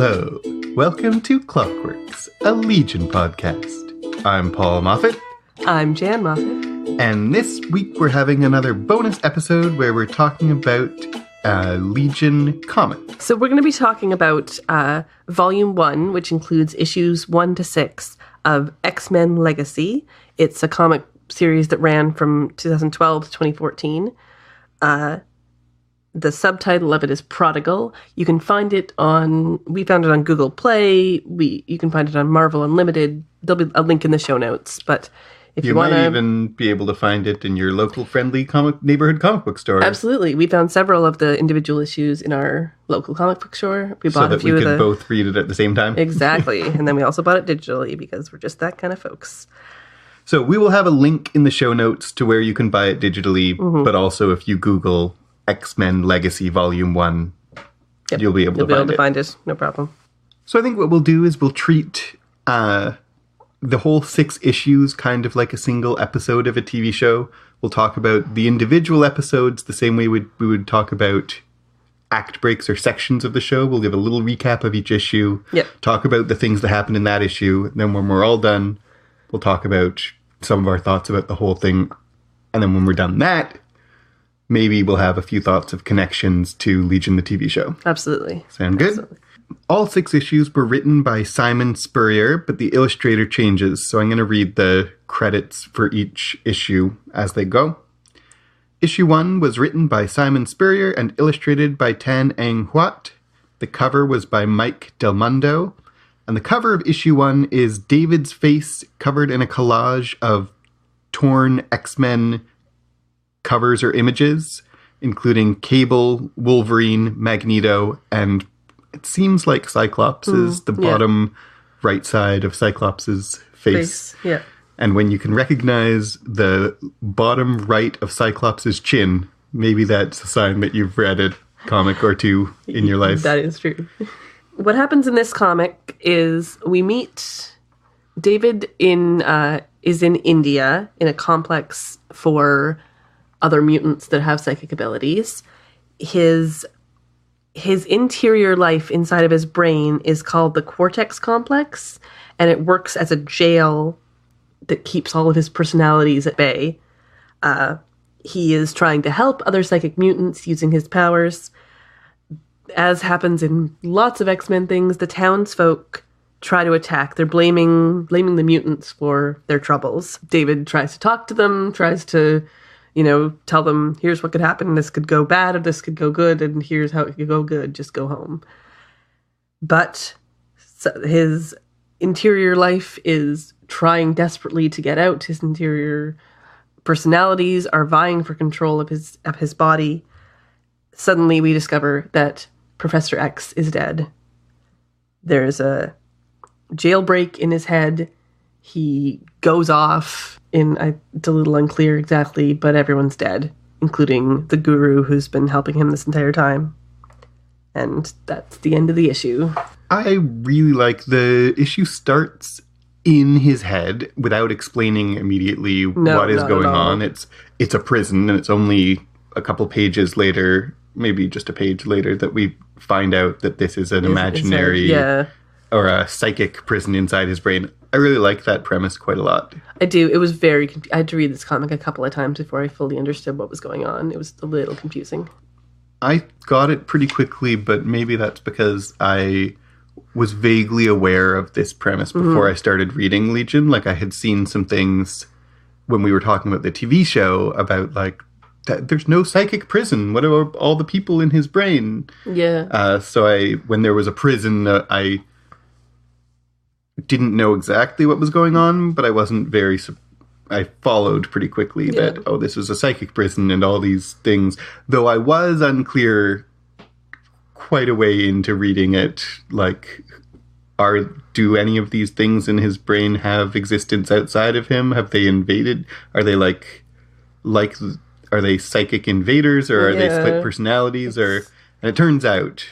Hello, welcome to Clockworks, a Legion podcast. I'm Paul Moffat. I'm Jan Moffat. And this week we're having another bonus episode where we're talking about Legion comic. So we're going to be talking about Volume 1, which includes issues 1 to 6 of X-Men Legacy. It's a comic series that ran from 2012 to 2014. The subtitle of it is Prodigal. You can find it we found it on Google Play. You can find it on Marvel Unlimited. There'll be a link in the show notes. But if you want to, might even be able to find it in your local friendly neighborhood comic book store. Absolutely. We found several of the individual issues in our local comic book store. We bought so that we could both read it at the same time. Exactly. And then we also bought it digitally because we're just that kind of folks. So we will have a link in the show notes to where you can buy it digitally, but also if you Google X-Men Legacy Volume 1, you'll be able to find it. No problem. So I think what we'll do is we'll treat the whole 6 issues kind of like a single episode of a TV show. We'll talk about the individual episodes the same way we would talk about act breaks or sections of the show. We'll give a little recap of each issue, talk about the things that happened in that issue. And then when we're all done, we'll talk about some of our thoughts about the whole thing. And then when we're done that, maybe we'll have a few thoughts of connections to Legion, the TV show. Absolutely. Sound good? Absolutely. All 6 issues were written by Simon Spurrier, but the illustrator changes. So I'm going to read the credits for each issue as they go. Issue 1 was written by Simon Spurrier and illustrated by Tan Anh Huat. The cover was by Mike Del Mundo. And the cover of issue 1 is David's face covered in a collage of torn X-Men covers or images, including Cable, Wolverine, Magneto, and it seems like Cyclops is the bottom right side of Cyclops' face. Yeah. And when you can recognize the bottom right of Cyclops' chin, maybe that's a sign that you've read a comic or two in your life. That is true. What happens in this comic is we meet David is in India in a complex for other mutants that have psychic abilities. His interior life inside of his brain is called the Cortex Complex, and it works as a jail that keeps all of his personalities at bay. He is trying to help other psychic mutants using his powers. As happens in lots of X-Men things, the townsfolk try to attack. They're blaming the mutants for their troubles. David tries to talk to them, tries to tell them, here's what could happen, this could go bad, or this could go good, and here's how it could go good, just go home. But his interior life is trying desperately to get out. His interior personalities are vying for control of his body. Suddenly we discover that Professor X is dead. There's a jailbreak in his head. He goes off it's a little unclear exactly, but everyone's dead, including the guru who's been helping him this entire time. And that's the end of the issue. I really like the issue starts in his head without explaining immediately what is going on. It's a prison, and it's only a couple pages later, maybe just a page later, that we find out that this is an imaginary or a psychic prison inside his brain. I really like that premise quite a lot. I do. It was very I had to read this comic a couple of times before I fully understood what was going on. It was a little confusing. I got it pretty quickly, but maybe that's because I was vaguely aware of this premise before I started reading Legion. Like, I had seen some things when we were talking about the TV show about, like, that there's no psychic prison. What are all the people in his brain? Yeah. So when there was a prison, I didn't know exactly what was going on, but I wasn't I followed pretty quickly that, this was a psychic prison and all these things. Though I was unclear quite a way into reading it, like, do any of these things in his brain have existence outside of him? Have they invaded? Are they are they psychic invaders, or are they split personalities? And it turns out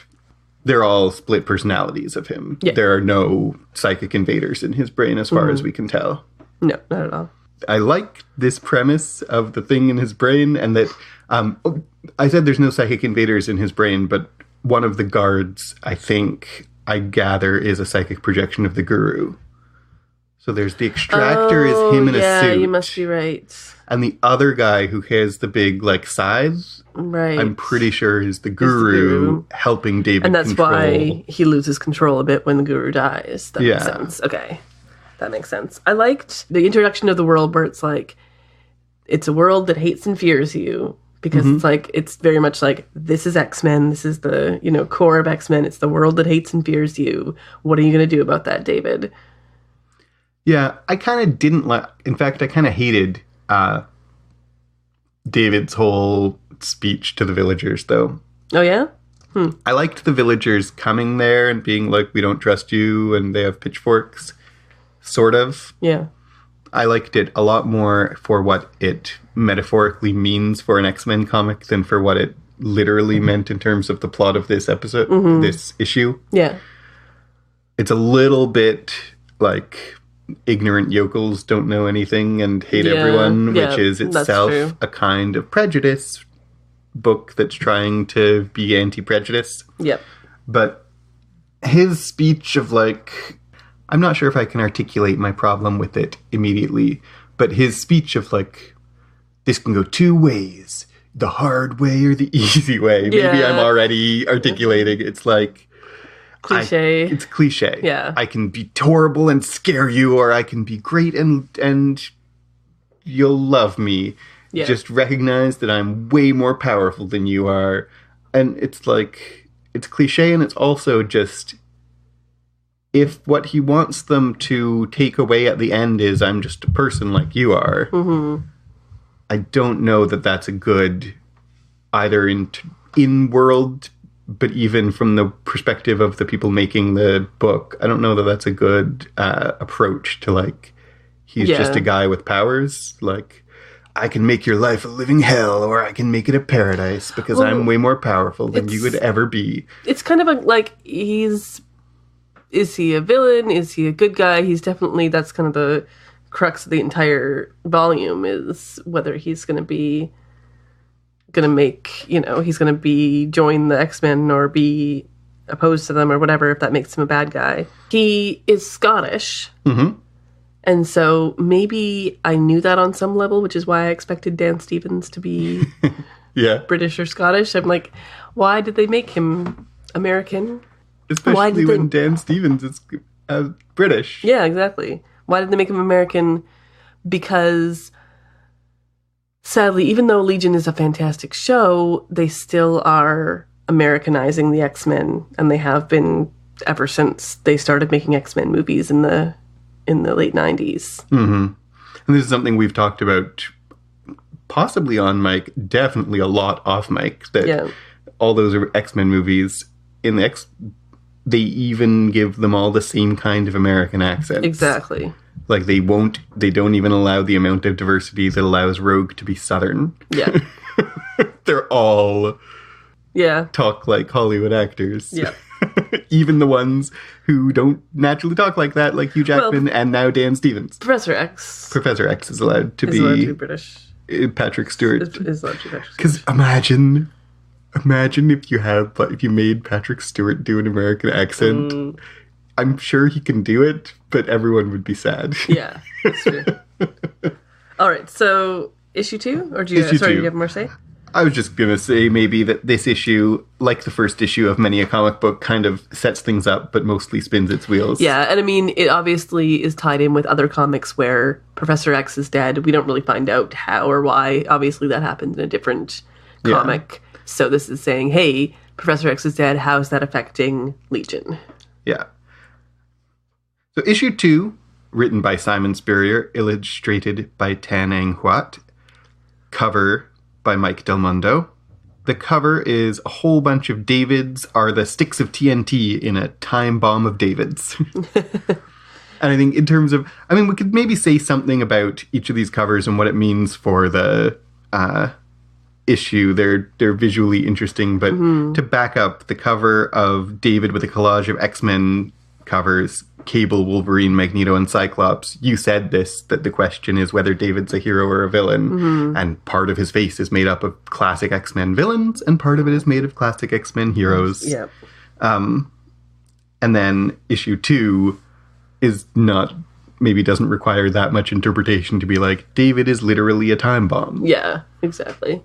they're all split personalities of him. Yeah. There are no psychic invaders in his brain as far as we can tell. No, not at all. I like this premise of the thing in his brain, and that I said there's no psychic invaders in his brain, but one of the guards, I think, I gather, is a psychic projection of the Guru. So there's the Extractor is him in a suit. Yeah, you must be right. And the other guy who has the big, like, scythe, right, I'm pretty sure is the Guru helping David and that's control. why he loses control a bit when the Guru dies. That makes sense. Okay, that makes sense. I liked the introduction of the world where it's like, it's a world that hates and fears you. Because it's like, it's very much like, this is X-Men. This is the, core of X-Men. It's the world that hates and fears you. What are you going to do about that, David? Yeah, I kind of didn't like... In fact, I kind of hated David's whole speech to the villagers, though. Oh, yeah? I liked the villagers coming there and being like, we don't trust you, and they have pitchforks. Sort of. Yeah. I liked it a lot more for what it metaphorically means for an X-Men comic than for what it literally meant in terms of the plot of this episode, this issue. Yeah. It's a little bit like ignorant yokels don't know anything and hate everyone, which is itself a kind of prejudice book that's trying to be anti-prejudice. Yep. But his speech of like... I'm not sure if I can articulate my problem with it immediately, but his speech of like, this can go two ways, the hard way or the easy way. Maybe I'm already articulating. It's like... Cliche. It's cliche. Yeah. I can be horrible and scare you, or I can be great and you'll love me. Yeah. Just recognize that I'm way more powerful than you are. And it's like, it's cliche, and it's also just... If what he wants them to take away at the end is, I'm just a person like you are, I don't know that that's a good, either in world, but even from the perspective of the people making the book, I don't know that that's a good approach to, like, he's just a guy with powers. Like, I can make your life a living hell, or I can make it a paradise because I'm way more powerful than you would ever be. It's kind of like is he a villain? Is he a good guy? He's definitely, that's kind of the crux of the entire volume, is whether he's going to make, he's going to join the X-Men or be opposed to them or whatever, if that makes him a bad guy. He is Scottish. Mm-hmm. And so maybe I knew that on some level, which is why I expected Dan Stevens to be British or Scottish. I'm like, why did they make him American? Especially when Dan Stevens is British. Yeah, exactly. Why did they make him American? Because, sadly, even though Legion is a fantastic show, they still are Americanizing the X-Men, and they have been ever since they started making X-Men movies in the late 90s. Mm-hmm. And this is something we've talked about possibly on mic, definitely a lot off mic, that all those are X-Men movies in the they even give them all the same kind of American accents. Exactly. Like, they don't even allow the amount of diversity that allows Rogue to be Southern. Yeah. They're all talk like Hollywood actors. Yeah. Even the ones who don't naturally talk like that, like Hugh Jackman and now Dan Stevens. Professor X. Professor X is allowed to be British. Patrick Stewart. Is allowed to be Patrick Stewart. Because imagine if you made Patrick Stewart do an American accent. I'm sure he can do it, but everyone would be sad. Yeah, that's true. All right, so issue 2? Or do you have more to say? I was just going to say maybe that this issue, like the first issue of many a comic book, kind of sets things up, but mostly spins its wheels. Yeah, and I mean, it obviously is tied in with other comics where Professor X is dead. We don't really find out how or why. Obviously, that happened in a different comic. So this is saying, hey, Professor X is dead. How's that affecting Legion? Yeah. So issue 2, written by Simon Spurrier, illustrated by Tan Ang Huat, cover by Mike Del Mundo. The cover is a whole bunch of Davids are the sticks of TNT in a time bomb of Davids. And I think in terms of, we could maybe say something about each of these covers and what it means for the issue. They're visually interesting, but to back up the cover of David with a collage of X-Men covers, Cable, Wolverine, Magneto, and Cyclops, you said that the question is whether David's a hero or a villain, and part of his face is made up of classic X-Men villains, and part of it is made of classic X-Men heroes. Yeah. And then issue 2 is not, maybe doesn't require that much interpretation to be like, David is literally a time bomb. Yeah, exactly.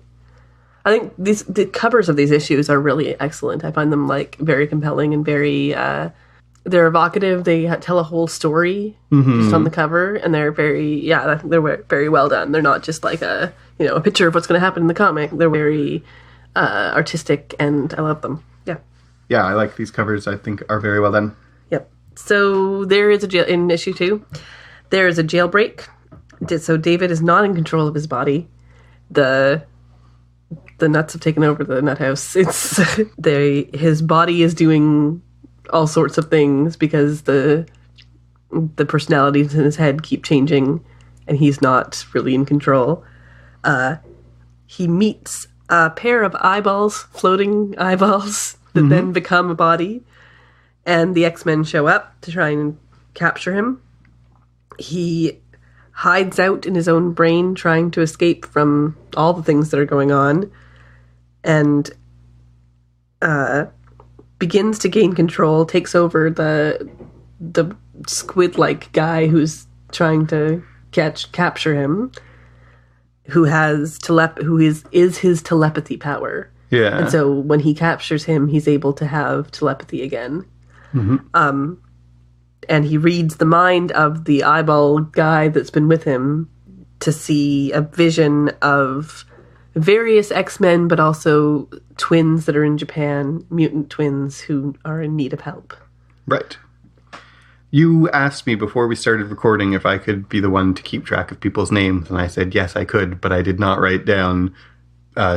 I think the covers of these issues are really excellent. I find them like very compelling and very they're evocative. They tell a whole story just on the cover, and they're very I think they're very well done. They're not just like a picture of what's going to happen in the comic. They're very artistic, and I love them. Yeah, I like these covers. I think are very well done. Yep. So there is in issue 2, there is a jailbreak. So David is not in control of his body. The nuts have taken over the nut house. It's his body is doing all sorts of things because the personalities in his head keep changing, and he's not really in control. He meets a pair of eyeballs, floating eyeballs, that then become a body, and the X-Men show up to try and capture him. He hides out in his own brain, trying to escape from all the things that are going on, and begins to gain control, takes over the squid-like guy who's trying to capture him, who is his telepathy power. Yeah. And so when he captures him, he's able to have telepathy again. And he reads the mind of the eyeball guy that's been with him to see a vision of various X-Men, but also twins that are in Japan, mutant twins who are in need of help. Right. You asked me before we started recording if I could be the one to keep track of people's names, and I said yes, I could, but I did not write down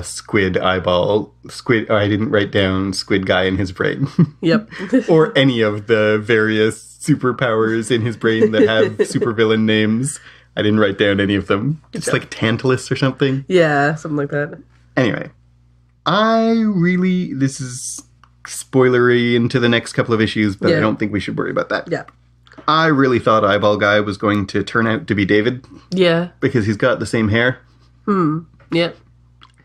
squid eyeball, squid. I didn't write down squid guy in his brain. Yep. Or any of the various superpowers in his brain that have supervillain names. I didn't write down any of them. It's like Tantalus or something. Yeah, something like that. Anyway, this is spoilery into the next couple of issues, but I don't think we should worry about that. Yeah. I really thought Eyeball Guy was going to turn out to be David. Yeah. Because he's got the same hair. Yeah.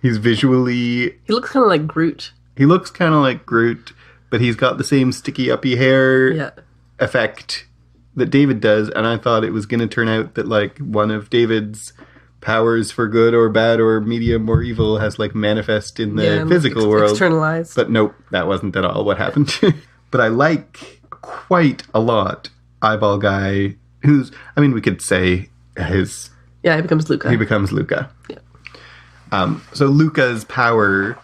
He's visually... He looks kind of like Groot. He looks kind of like Groot, but he's got the same sticky uppy hair effect that David does, and I thought it was going to turn out that, like, one of David's powers for good or bad or medium or evil has, like, manifest in the physical world. Externalized. But nope, that wasn't at all what happened. But I like quite a lot Eyeball Guy, who's, I mean, we could say his... Yeah, he becomes Luca. He becomes Luca. Yeah. So Luca's power,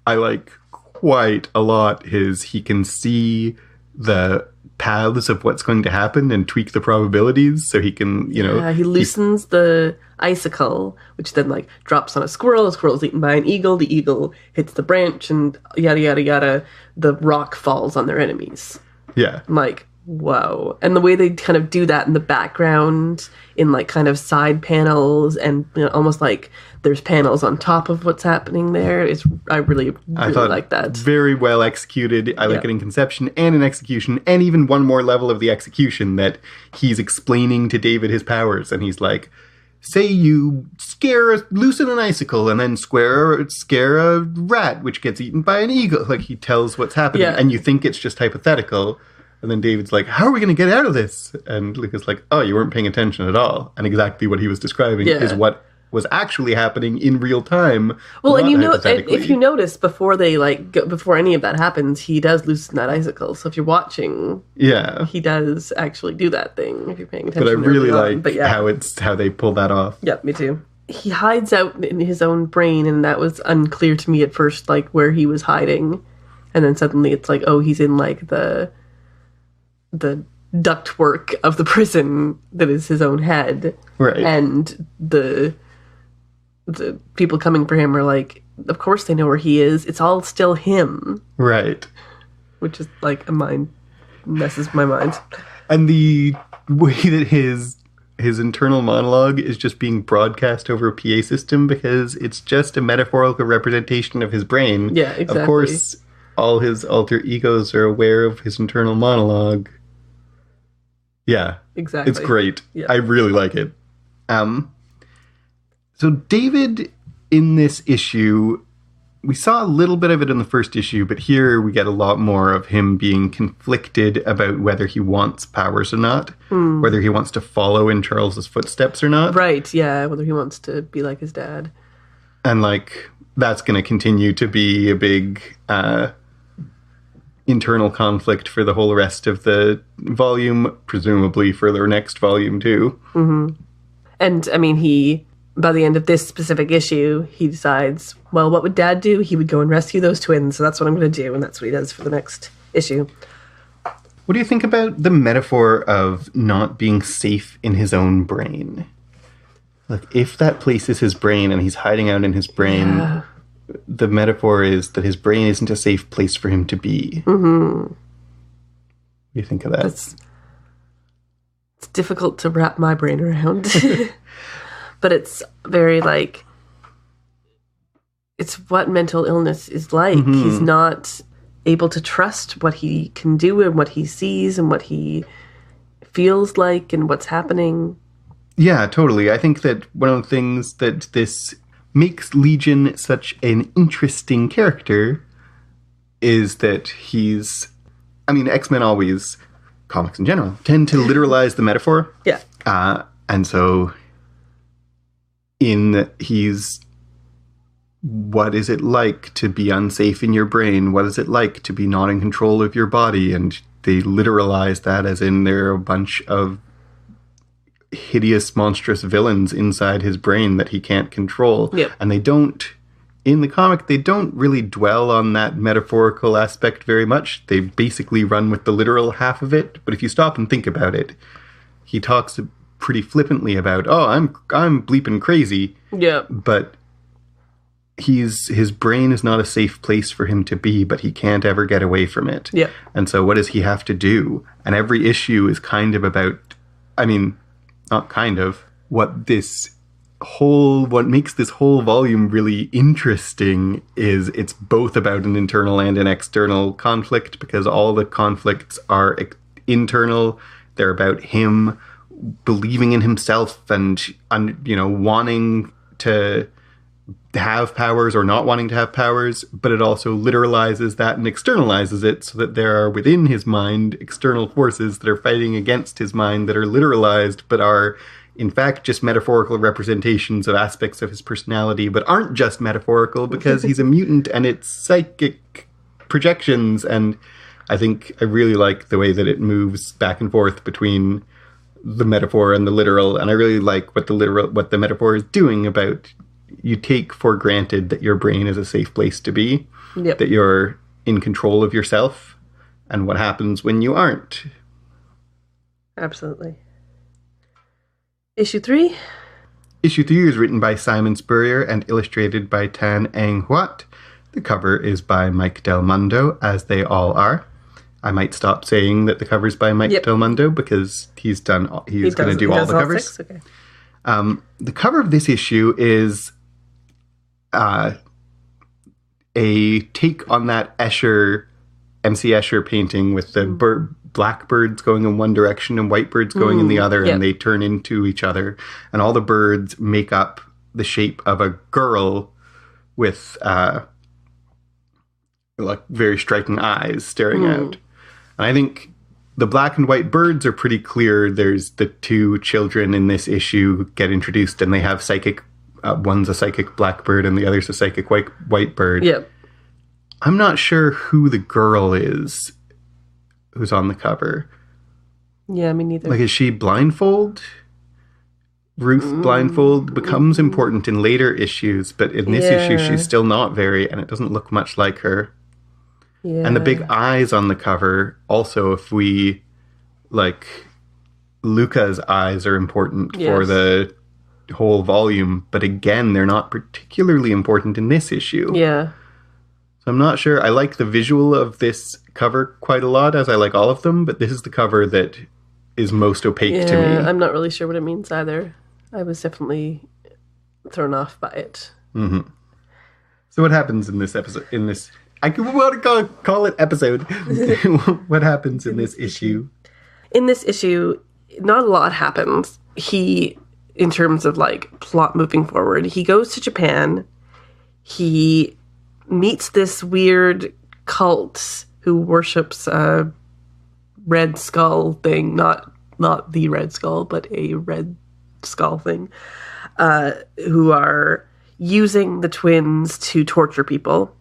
I like quite a lot. He can see the paths of what's going to happen and tweak the probabilities, so he can, he loosens the icicle, which then like drops on a squirrel. The squirrel's eaten by an eagle. The eagle hits the branch, and yada yada yada. The rock falls on their enemies. Yeah, I'm like, whoa. And the way they kind of do that in the background, in like kind of side panels, and almost like there's panels on top of what's happening there. I really like that. Very well executed. I like it in conception and in execution, and even one more level of the execution that he's explaining to David his powers, and he's like, say you loosen an icicle and then scare a rat which gets eaten by an eagle. Like, he tells what's happening, and you think it's just hypothetical. And then David's like, how are we going to get out of this? And Luca's like, oh, you weren't paying attention at all. And exactly what he was describing is what was actually happening in real time. Well, and if you notice, before before any of that happens, he does loosen that icicle. So if you're watching, he does actually do that thing if you're paying attention. But I really like how they pull that off. Yeah, me too. He hides out in his own brain, and that was unclear to me at first, like where he was hiding. And then suddenly it's like, oh, he's in like the ductwork of the prison that is his own head. Right. And the people coming for him are like, of course they know where he is. It's all still him. Right. Which is like messes my mind. And the way that his internal monologue is just being broadcast over a PA system, because it's just a metaphorical representation of his brain. Yeah, exactly. Of course, all his alter egos are aware of his internal monologue. Yeah. Exactly. It's great. Yeah. I really like it. So David in this issue we saw a little bit of it in the first issue, but here we get a lot more of him being conflicted about whether he wants powers or not, whether he wants to follow in Charles's footsteps or not. Right, yeah, whether he wants to be like his dad. And, like, that's going to continue to be a big internal conflict for the whole rest of the volume, presumably for their next volume, too. Mm-hmm. And, I mean, by the end of this specific issue, he decides, well, what would Dad do? He would go and rescue those twins, so that's what I'm going to do, and that's what he does for the next issue. What do you think about the metaphor of not being safe in his own brain? Like, if that place is his brain and he's hiding out in his brain, the metaphor is that his brain isn't a safe place for him to be. Mm-hmm. What do you think of that? It's difficult to wrap my brain around. But it's very, like, it's what mental illness is like. Mm-hmm. He's not able to trust what he can do and what he sees and what he feels like and what's happening. Yeah, totally. I think that one of the things that this makes Legion such an interesting character is that he's... I mean, X-Men always, comics in general, tend to literalize the metaphor. Yeah. And so... he's, what is it like to be unsafe in your brain? What is it like to be not in control of your body? And they literalize that as in there are a bunch of hideous, monstrous villains inside his brain that he can't control. Yep. And they don't, in the comic, they don't really dwell on that metaphorical aspect very much. They basically run with the literal half of it. But if you stop and think about it, he talks pretty flippantly about, oh, I'm bleeping crazy. Yeah. But his brain is not a safe place for him to be, but he can't ever get away from it. Yeah. And so what does he have to do? And every issue is kind of about, I mean, not kind of, what makes this whole volume really interesting is it's both about an internal and an external conflict, because all the conflicts are internal. They're about him believing in himself and wanting to have powers or not wanting to have powers, but it also literalizes that and externalizes it so that there are within his mind external forces that are fighting against his mind that are literalized but are in fact just metaphorical representations of aspects of his personality, but aren't just metaphorical because he's a mutant and it's psychic projections. And I think I really like the way that it moves back and forth between the metaphor and the literal, and I really like what the metaphor is doing about, you take for granted that your brain is a safe place to be, yep. that you're in control of yourself, and what happens when you aren't. Absolutely. Issue 3? Issue 3 is written by Simon Spurrier and illustrated by Tan Ang Huat. The cover is by Mike Del Mundo, as they all are. I might stop saying that the cover's by Mike Del Mundo because he's going to do all the covers. 6? Okay. The cover of this issue is a take on that MC Escher painting with the black birds going in one direction and white birds going in the other, and they turn into each other. And all the birds make up the shape of a girl with like very striking eyes staring out. And I think the black and white birds are pretty clear. There's the two children in this issue get introduced, and they have psychic. One's a psychic black bird, and the other's a psychic white bird. Yep. I'm not sure who the girl is who's on the cover. Yeah, me neither. Like, is she blindfold? Ruth Blindfold becomes important in later issues, but in this issue, she's still not very, and it doesn't look much like her. Yeah. And the big eyes on the cover, also, if we, like, Luca's eyes are important for the whole volume, but again, they're not particularly important in this issue. Yeah. So I'm not sure. I like the visual of this cover quite a lot, as I like all of them, but this is the cover that is most opaque to me. I'm not really sure what it means either. I was definitely thrown off by it. Mm-hmm. So what happens in this episode, I want to call it episode. What happens in this issue? In this issue, not a lot happens. In terms of like plot moving forward, he goes to Japan. He meets this weird cult who worships a red skull thing, not the red skull, but a red skull thing, who are using the twins to torture people.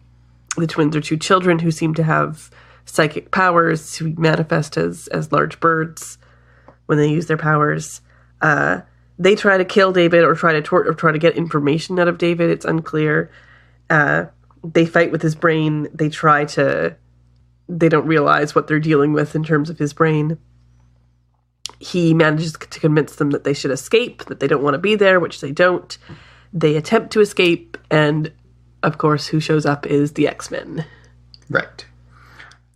The twins are two children who seem to have psychic powers, who manifest as large birds when they use their powers. They try to kill David or try to get information out of David. It's unclear. They fight with his brain. They don't realize what they're dealing with in terms of his brain. He manages to convince them that they should escape, that they don't want to be there, which they don't. They attempt to escape, and of course, who shows up is the X-Men. Right.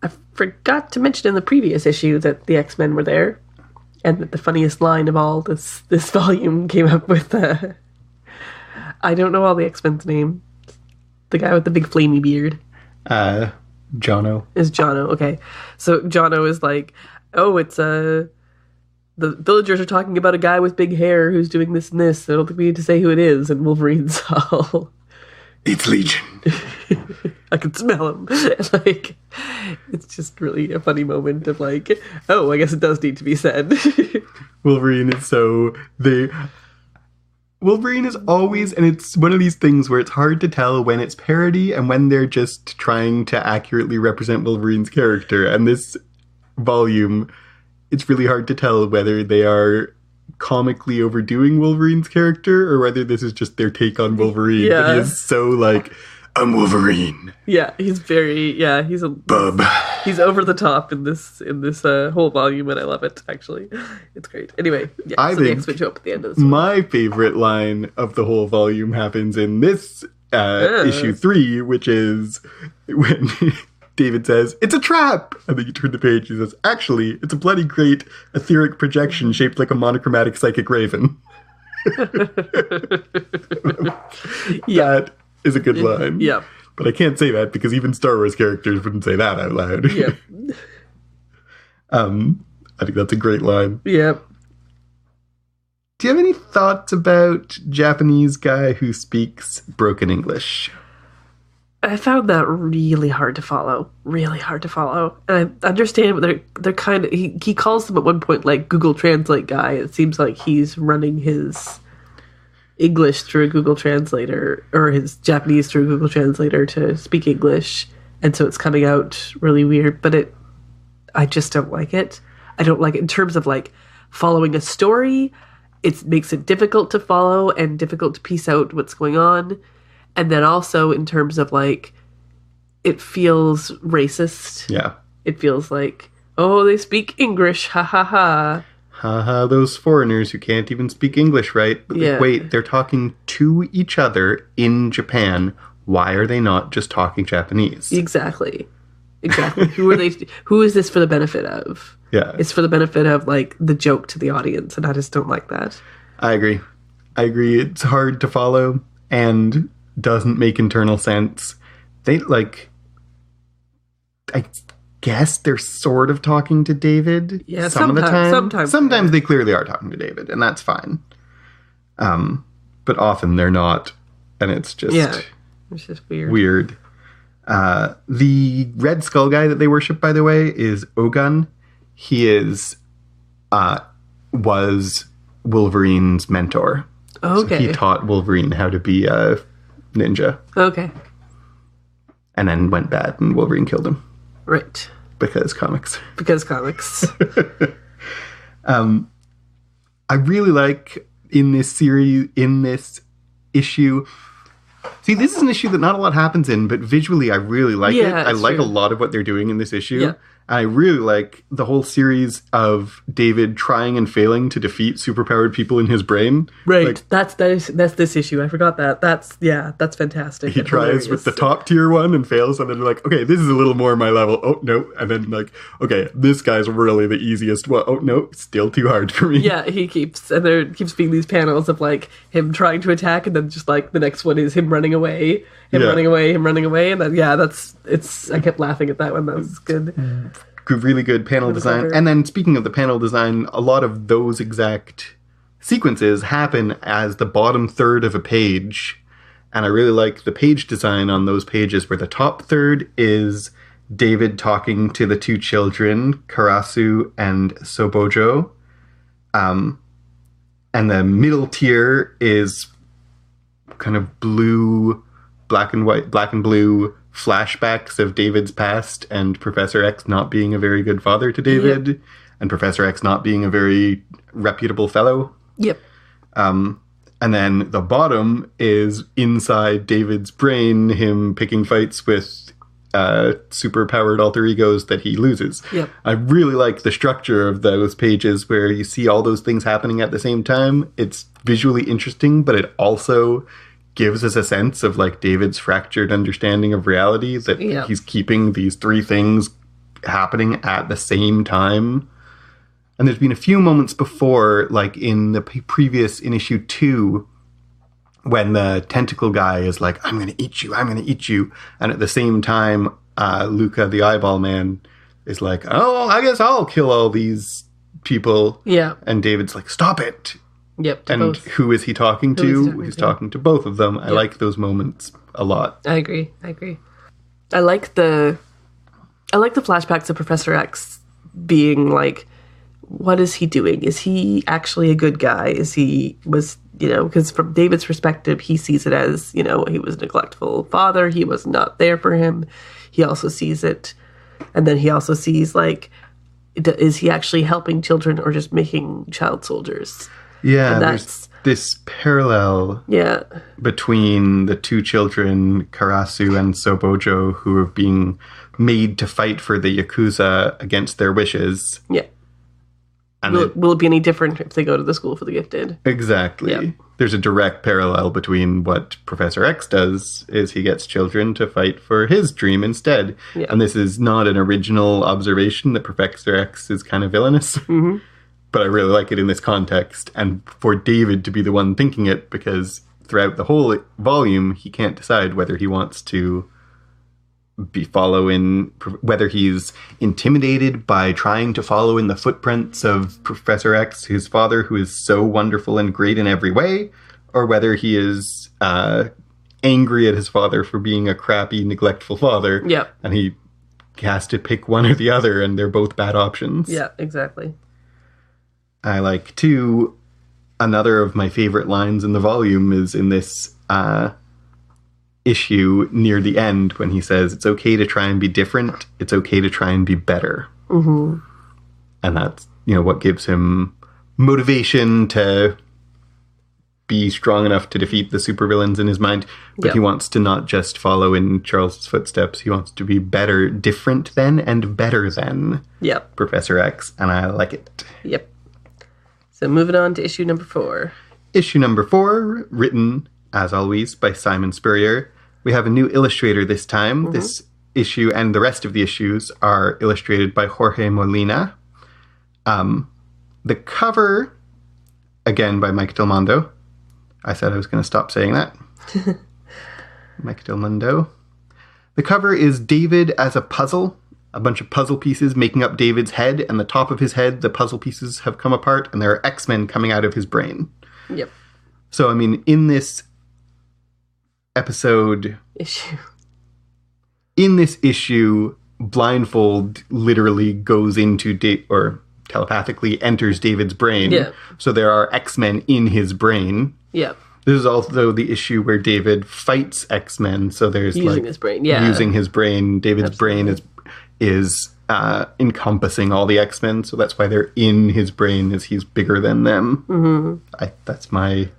I forgot to mention in the previous issue that the X-Men were there, and that the funniest line of all this volume came up with, I don't know all the X-Men's name. The guy with the big flamey beard. Jono. Is Jono, okay. So Jono is like, oh, it's the villagers are talking about a guy with big hair who's doing this and this. I don't think we need to say who it is. And Wolverine's all... It's Legion. I can smell him. Like, it's just really a funny moment of like, oh, I guess it does need to be said. Wolverine is Wolverine is always, and it's one of these things where it's hard to tell when it's parody and when they're just trying to accurately represent Wolverine's character. And this volume, it's really hard to tell whether they are comically overdoing Wolverine's character or whether this is just their take on Wolverine. Yeah. But he is so like, I'm Wolverine. Yeah, he's a bub. He's over the top in this whole volume, and I love it. Actually, it's great. Anyway, yeah, I so the think X-Men show up at the end of this. My favorite line of the whole volume happens in this issue 3, which is when David says, "It's a trap!" And then you turn the page, he says, "Actually, it's a bloody great etheric projection shaped like a monochromatic psychic raven." Yeah. That is a good line. Yeah. But I can't say that because even Star Wars characters wouldn't say that out loud. Yeah. I think that's a great line. Yeah. Do you have any thoughts about Japanese guy who speaks broken English? I found that really hard to follow. Really hard to follow. And I understand, but they're kind of... He calls them at one point, like, Google Translate guy. It seems like he's running his English through a Google Translator, or his Japanese through a Google Translator to speak English. And so it's coming out really weird. But I just don't like it. I don't like it in terms of, like, following a story. It makes it difficult to follow and difficult to piece out what's going on. And then also in terms of, like, it feels racist. Yeah. It feels like, oh, they speak English, ha ha ha. Ha ha, those foreigners who can't even speak English right. But Yeah. wait, they're talking to each other in Japan. Why are they not just talking Japanese? Exactly. Who are they? Who is this for the benefit of? Yeah. It's for the benefit of, like, the joke to the audience, and I just don't like that. I agree. It's hard to follow and doesn't make internal sense. They, like, I guess they're sort of talking to David. Yeah, some of the time. sometimes They clearly are talking to David, and that's fine. But often they're not, and it's just it's just weird. weird. The Red Skull guy that they worship, by the way, is Ogun. He was Wolverine's mentor. Okay. So he taught Wolverine how to be a ninja. Okay. And then went bad and Wolverine killed him. Right. Because comics. Because comics. I really like in this issue. See, this is an issue that not a lot happens in, but visually I really like it. I like true. a lot of what they're doing in this issue. Yeah. I really like the whole series of David trying and failing to defeat superpowered people in his brain. Right. Like, That's this issue. I forgot that. That's fantastic. he tries with the top tier one and fails, and then they're like, okay, this is a little more my level. Oh, no. And then, like, okay, this guy's really the easiest one. Oh, no, still too hard for me. Yeah, there keeps being these panels of, like, him trying to attack, and then just, like, the next one is him running away, him running away, and then, I kept laughing at that one. That was good. Really good panel design. Clever. And then speaking of the panel design, a lot of those exact sequences happen as the bottom third of a page. And I really like the page design on those pages where the top third is David talking to the two children, Karasu and Sobojo. And the middle tier is kind of blue, black and blue flashbacks of David's past and Professor X not being a very good father to David and Professor X not being a very reputable fellow. Yep. And then the bottom is inside David's brain, him picking fights with super-powered alter egos that he loses. Yep. I really like the structure of those pages where you see all those things happening at the same time. It's visually interesting, but it also gives us a sense of like David's fractured understanding of reality, that he's keeping these three things happening at the same time. And there's been a few moments before, like in the previous, in issue 2, when the tentacle guy is like, I'm going to eat you, I'm going to eat you. And at the same time, Luca, the eyeball man, is like, oh, I guess I'll kill all these people. Yeah. And David's like, stop it. Yep. And both. who is he talking to? He's talking to both of them. I like those moments a lot. I agree. I like the flashbacks of Professor X being like, what is he doing? Is he actually a good guy? Because from David's perspective, he sees it as, he was a neglectful father. He was not there for him. He also sees it. And then he also sees, like, is he actually helping children or just making child soldiers? Yeah, there's this parallel between the two children, Karasu and Sobojo, who are being made to fight for the Yakuza against their wishes. Yeah. And will it be any different if they go to the school for the gifted? Exactly. Yep. There's a direct parallel between what Professor X does, is he gets children to fight for his dream instead. Yep. And this is not an original observation that Professor X is kind of villainous. Mm-hmm. But I really like it in this context. And for David to be the one thinking it, because throughout the whole volume, he can't decide whether he wants to be following, whether he's intimidated by trying to follow in the footprints of Professor X, his father, who is so wonderful and great in every way, or whether he is angry at his father for being a crappy, neglectful father. Yeah. And he has to pick one or the other, and they're both bad options. Yeah, exactly. I like, too, another of my favorite lines in the volume is in this issue near the end when he says, it's okay to try and be different. It's okay to try and be better. Mm-hmm. And that's, what gives him motivation to be strong enough to defeat the supervillains in his mind. But he wants to not just follow in Charles's footsteps. He wants to be better, different than, and better than Professor X. And I like it. Yep. So moving on to issue number 4. Issue number 4, written, as always, by Simon Spurrier. We have a new illustrator this time. Mm-hmm. This issue and the rest of the issues are illustrated by Jorge Molina. The cover, again, by Mike Del Mondo. I said I was going to stop saying that. Mike Del Mondo. The cover is David as a puzzle. A bunch of puzzle pieces making up David's head, and the top of his head, the puzzle pieces have come apart, and there are X-Men coming out of his brain. Yep. So, in this issue, Blindfold literally goes into or telepathically enters David's brain. Yeah. So there are X-Men in his brain. Yeah. This is also the issue where David fights X-Men. So there's using his brain. Yeah. Using his brain. David's brain is encompassing all the X-Men. So that's why they're in his brain, is he's bigger than them. Mm-hmm. That's my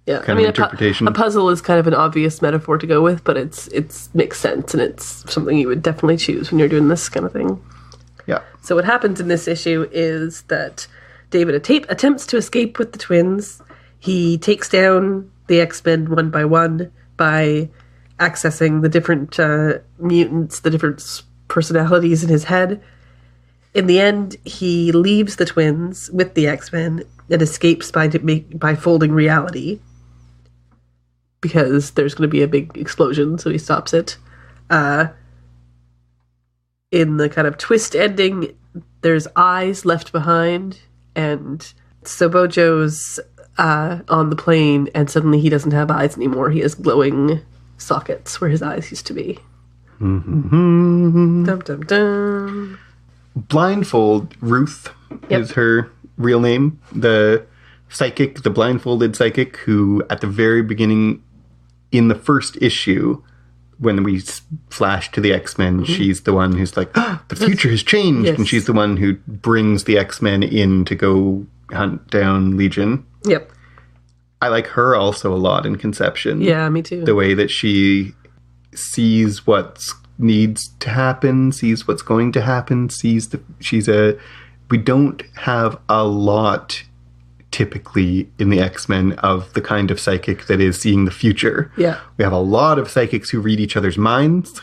kind of interpretation. A puzzle is kind of an obvious metaphor to go with, but it makes sense, and it's something you would definitely choose when you're doing this kind of thing. Yeah. So what happens in this issue is that David attempts to escape with the twins. He takes down the X-Men one by one by accessing the different mutants, the different personalities in his head. In the end, he leaves the twins with the X-Men and escapes by folding reality, because there's going to be a big explosion, so he stops it. In the kind of twist ending, there's eyes left behind, and Sobojo's on the plane, and suddenly he doesn't have eyes anymore. He has glowing sockets where his eyes used to be. Mm-hmm. Dum dum dum. Blindfold Ruth is her real name. The psychic, the blindfolded psychic, who at the very beginning, in the first issue, when we flash to the X-Men, she's the one who's like, the future has changed. Yes. And she's the one who brings the X-Men in to go hunt down Legion. Yep. I like her also a lot in Conception. Yeah, me too. The way that she sees what needs to happen, sees what's going to happen, we don't have a lot typically in the X-Men of the kind of psychic that is seeing the future. Yeah. We have a lot of psychics who read each other's minds.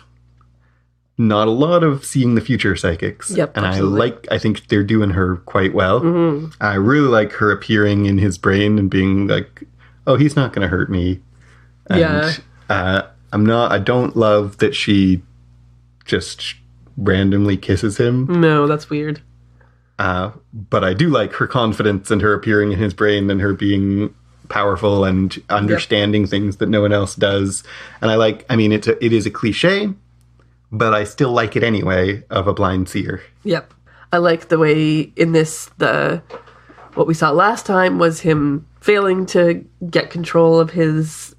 Not a lot of seeing the future psychics. Yep, and absolutely. I think they're doing her quite well. Mm-hmm. I really like her appearing in his brain and being like, oh, he's not going to hurt me. And, I don't love that she just randomly kisses him. No, that's weird. But I do like her confidence and her appearing in his brain and her being powerful and understanding things that no one else does. And it is a cliche, but I still like it anyway, of a blind seer. Yep. I like the way in this, what we saw last time was him failing to get control of his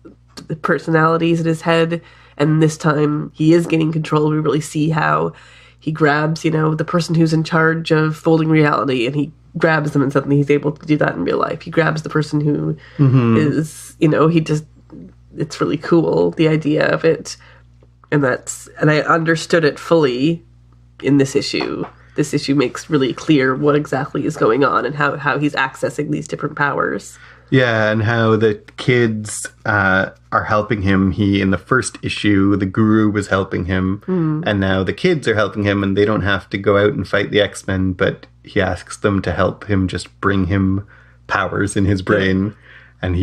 personalities in his head. And this time he is gaining control. We really see how he grabs, the person who's in charge of folding reality, and he grabs them, and suddenly he's able to do that in real life. He grabs the person who is, it's really cool, the idea of it. And I understood it fully in this issue. This issue makes really clear what exactly is going on and how he's accessing these different powers. Yeah, and how the kids are helping him. In the first issue, the guru was helping him, and now the kids are helping him, and they don't have to go out and fight the X-Men, but he asks them to help him just bring him powers in his brain, and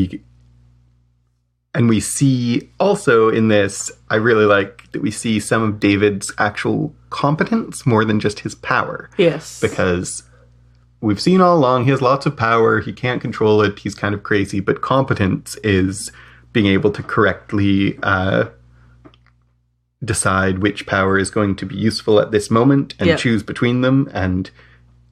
we see also in this, I really like that we see some of David's actual competence more than just his power. Yes. Because we've seen all along he has lots of power, he can't control it, he's kind of crazy, but competence is being able to correctly decide which power is going to be useful at this moment and choose between them, and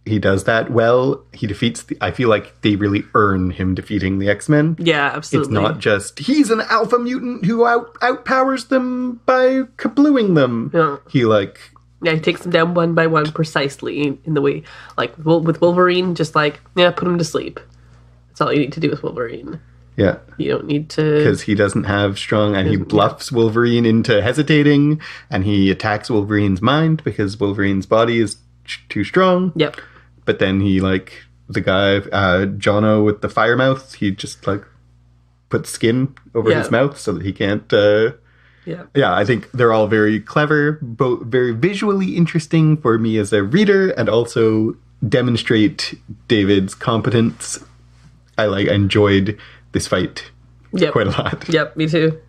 he does that well. He defeats I feel like they really earn him defeating the X-Men. Yeah, absolutely. It's not just, he's an alpha mutant who outpowers them by kablooing them. Yeah. He takes them down one by one precisely in the way, like with Wolverine, just put him to sleep. That's all you need to do with Wolverine. Yeah. You don't need to... Because he doesn't have strong... And he bluffs Wolverine into hesitating, and he attacks Wolverine's mind because Wolverine's body is too strong. Yep. But then he, the guy, Jono with the fire mouth, he just, puts skin over his mouth so that he can't... Yeah, I think they're all very clever, both very visually interesting for me as a reader, and also demonstrate David's competence. I enjoyed this fight quite a lot. Yep, me too.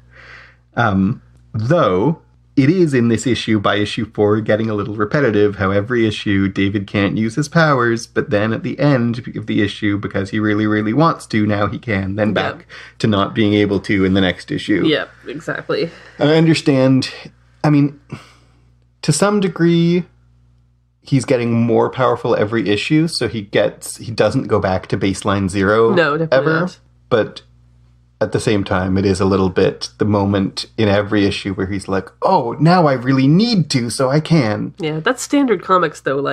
Though it is in this issue, by issue 4, getting a little repetitive, how every issue David can't use his powers, but then at the end of the issue, because he really, really wants to, now he can, then back to not being able to in the next issue. Yep, exactly. I understand, to some degree, he's getting more powerful every issue, so he doesn't go back to baseline 0 definitely ever, not. But at the same time, it is a little bit the moment in every issue where he's like, oh, now I really need to, so I can. Yeah, that's standard comics, though.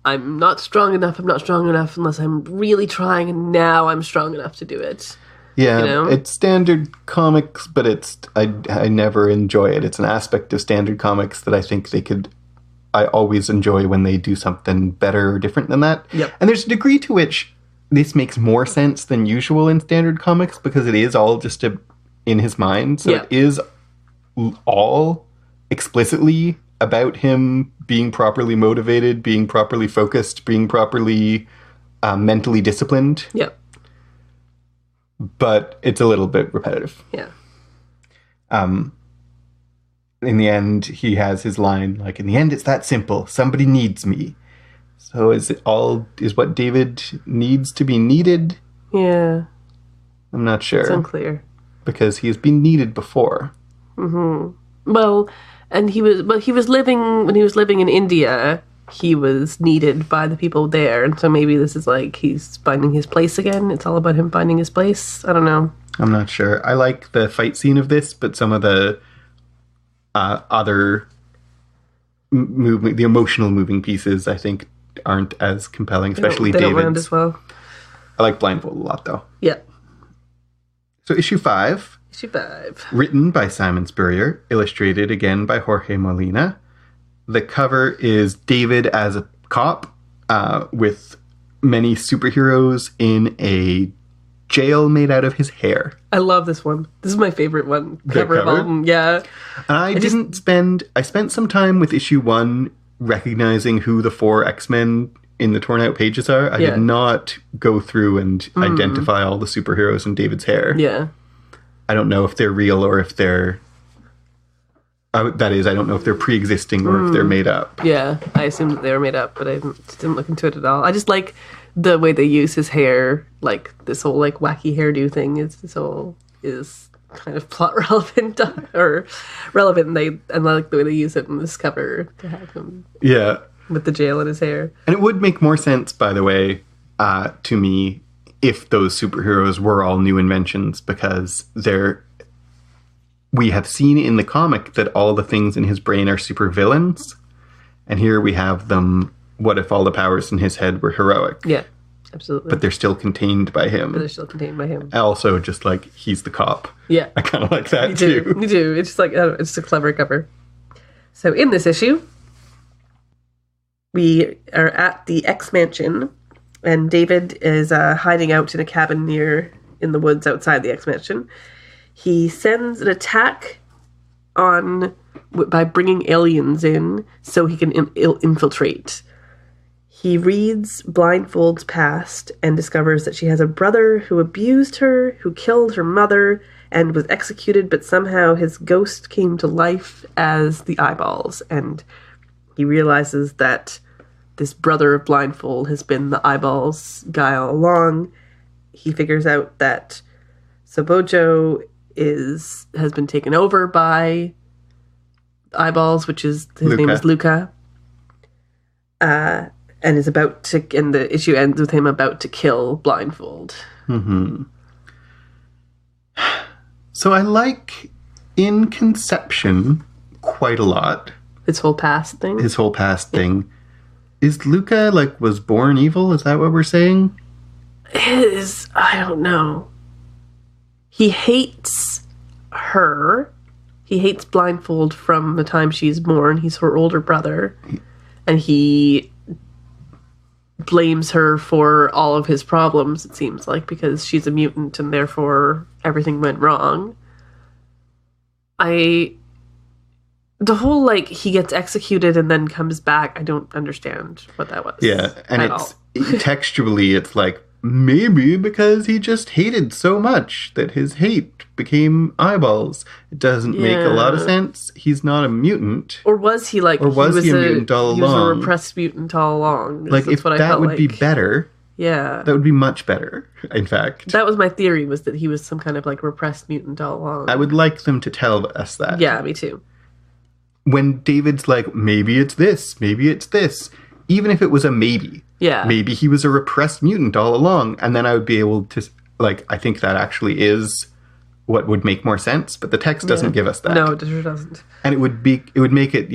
I'm not strong enough unless I'm really trying, and now I'm strong enough to do it. Yeah, it's standard comics, but I never enjoy it. It's an aspect of standard comics that I think I always enjoy when they do something better or different than that. Yep. And there's a degree to which this makes more sense than usual in standard comics because it is all just in his mind. So it is all explicitly about him being properly motivated, being properly focused, being properly mentally disciplined. Yep. But it's a little bit repetitive. Yeah. In the end, he has his line, in the end, it's that simple. Somebody needs me. So is what David needs to be needed? Yeah. I'm not It's sure. unclear. Because he's been needed before. Well, and he was living when he was living in India. He was needed by the people there, and so maybe this is like he's finding his place again. It's all about him finding his place. I don't know. I'm not sure. I like the fight scene of this, but some of the other movement, the emotional moving pieces, I think aren't as compelling, especially they don't David's. land as well. I like Blindfold a lot, though. Yeah. So issue 5. Issue 5. Written by Simon Spurrier, illustrated again by Jorge Molina. The cover is David as a cop with many superheroes in a jail made out of his hair. I love this one. This is my favorite one. Cover of all of them. Yeah. And I spent some time with issue 1 recognizing who the 4 X-Men in the torn out pages are. I did not go through and identify all the superheroes in David's hair. Yeah. I don't know if they're real or if they're... that is, I don't know if they're pre-existing or if they're made up. Yeah, I assumed that they were made up, but I didn't look into it at all. I just like the way they use his hair, like this whole like wacky hairdo thing is kind of plot relevant or relevant, and I like the way they use it in this cover to have him with the jail in his hair. And it would make more sense, by the way, to me, if those superheroes were all new inventions, because we have seen in the comic that all the things in his brain are super villains, and here we have them. What if all the powers in his head were heroic? Yeah, absolutely. But they're still contained by him. Also, just like he's the cop. Yeah, I kind of like that too. Me too. It's just like it's a clever cover. So in this issue, we are at the X Mansion, and David is hiding out in a cabin in the woods outside the X Mansion. He sends an attack by bringing aliens in so he can infiltrate. He reads Blindfold's past and discovers that she has a brother who abused her, who killed her mother, and was executed, but somehow his ghost came to life as the eyeballs. And he realizes that this brother of Blindfold has been the eyeballs guy all along. He figures out that Sobojo has been taken over by eyeballs, which is his name is Luca, and is about to. And the issue ends with him about to kill Blindfold. Mm-hmm. So I like in conception quite a lot. His whole past thing. Is Luca was born evil? Is that what we're saying? I don't know. He hates her. He hates Blindfold from the time she's born. He's her older brother. And he blames her for all of his problems, it seems like, because she's a mutant and therefore everything went wrong. The whole, he gets executed and then comes back, I don't understand what that was. Yeah, and textually, it's maybe because he just hated so much that his hate became eyeballs. It doesn't make a lot of sense. He's not a mutant. Or was he Or was he a mutant all along? He was a repressed mutant all along. If that would be better... Yeah. That would be much better, in fact. That was my theory, was that he was some kind of repressed mutant all along. I would like them to tell us that. Yeah, me too. When David's maybe it's this, maybe it's this. Even if it was a maybe. Yeah. Maybe he was a repressed mutant all along. And then I would be able to, I think that actually is what would make more sense. But the text doesn't give us that. No, it sure doesn't. And it would make it,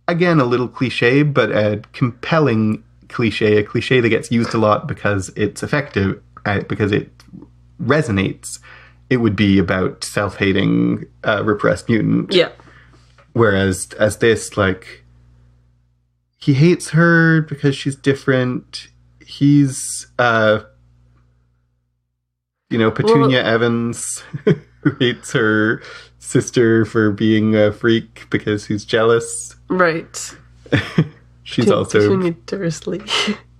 again, a little cliche, but a compelling cliche. A cliche that gets used a lot because it's effective, because it resonates. It would be about self-hating, repressed mutant. Yeah. Whereas as this, he hates her because she's different. He's, Petunia Evans, who hates her sister for being a freak because he's jealous. Right. She's also... Petunia Dursley.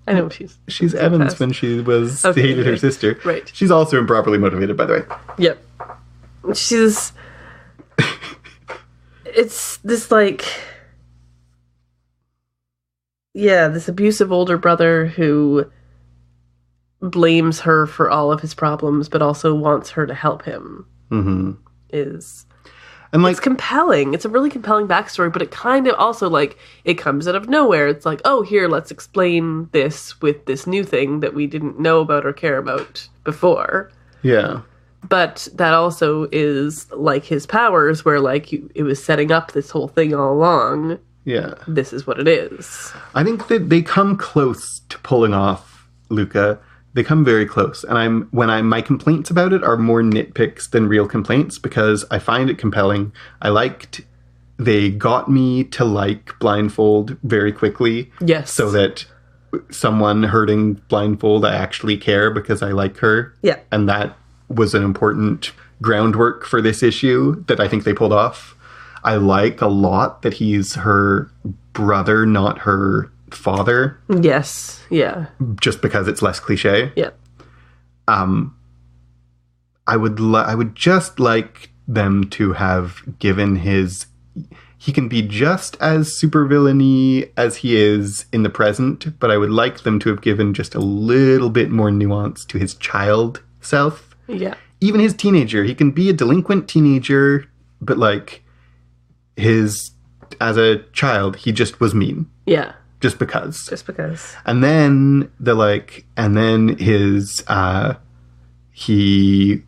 I know she's Evans when she hated her sister. Right. She's also improperly motivated, by the way. Yep. She's... It's this this abusive older brother who blames her for all of his problems, but also wants her to help him. Mm-hmm. And like, it's compelling. It's a really compelling backstory, but it kind of also, like, it comes out of nowhere. It's like, oh, here, let's explain this with this new thing that we didn't know about or care about before. Yeah. But that also is like his powers, where, like, it was setting up this whole thing all along. Yeah. This is what it is. I think that they come close to pulling off Luca. They come very close. And my complaints about it are more nitpicks than real complaints, because I find it compelling. They got me to like Blindfold very quickly. Yes. So that someone hurting Blindfold, I actually care because I like her. Yeah. And that was an important groundwork for this issue that I think they pulled off. I like a lot that he's her brother, not her father. Yes. Yeah. Just because it's less cliche. Yeah. I would just like them to have given he can be just as supervillainy as he is in the present, but I would like them to have given just a little bit more nuance to his child self. Yeah. Even his teenager. He can be a delinquent teenager, but like as a child, he just was mean. Yeah. Just because. And then he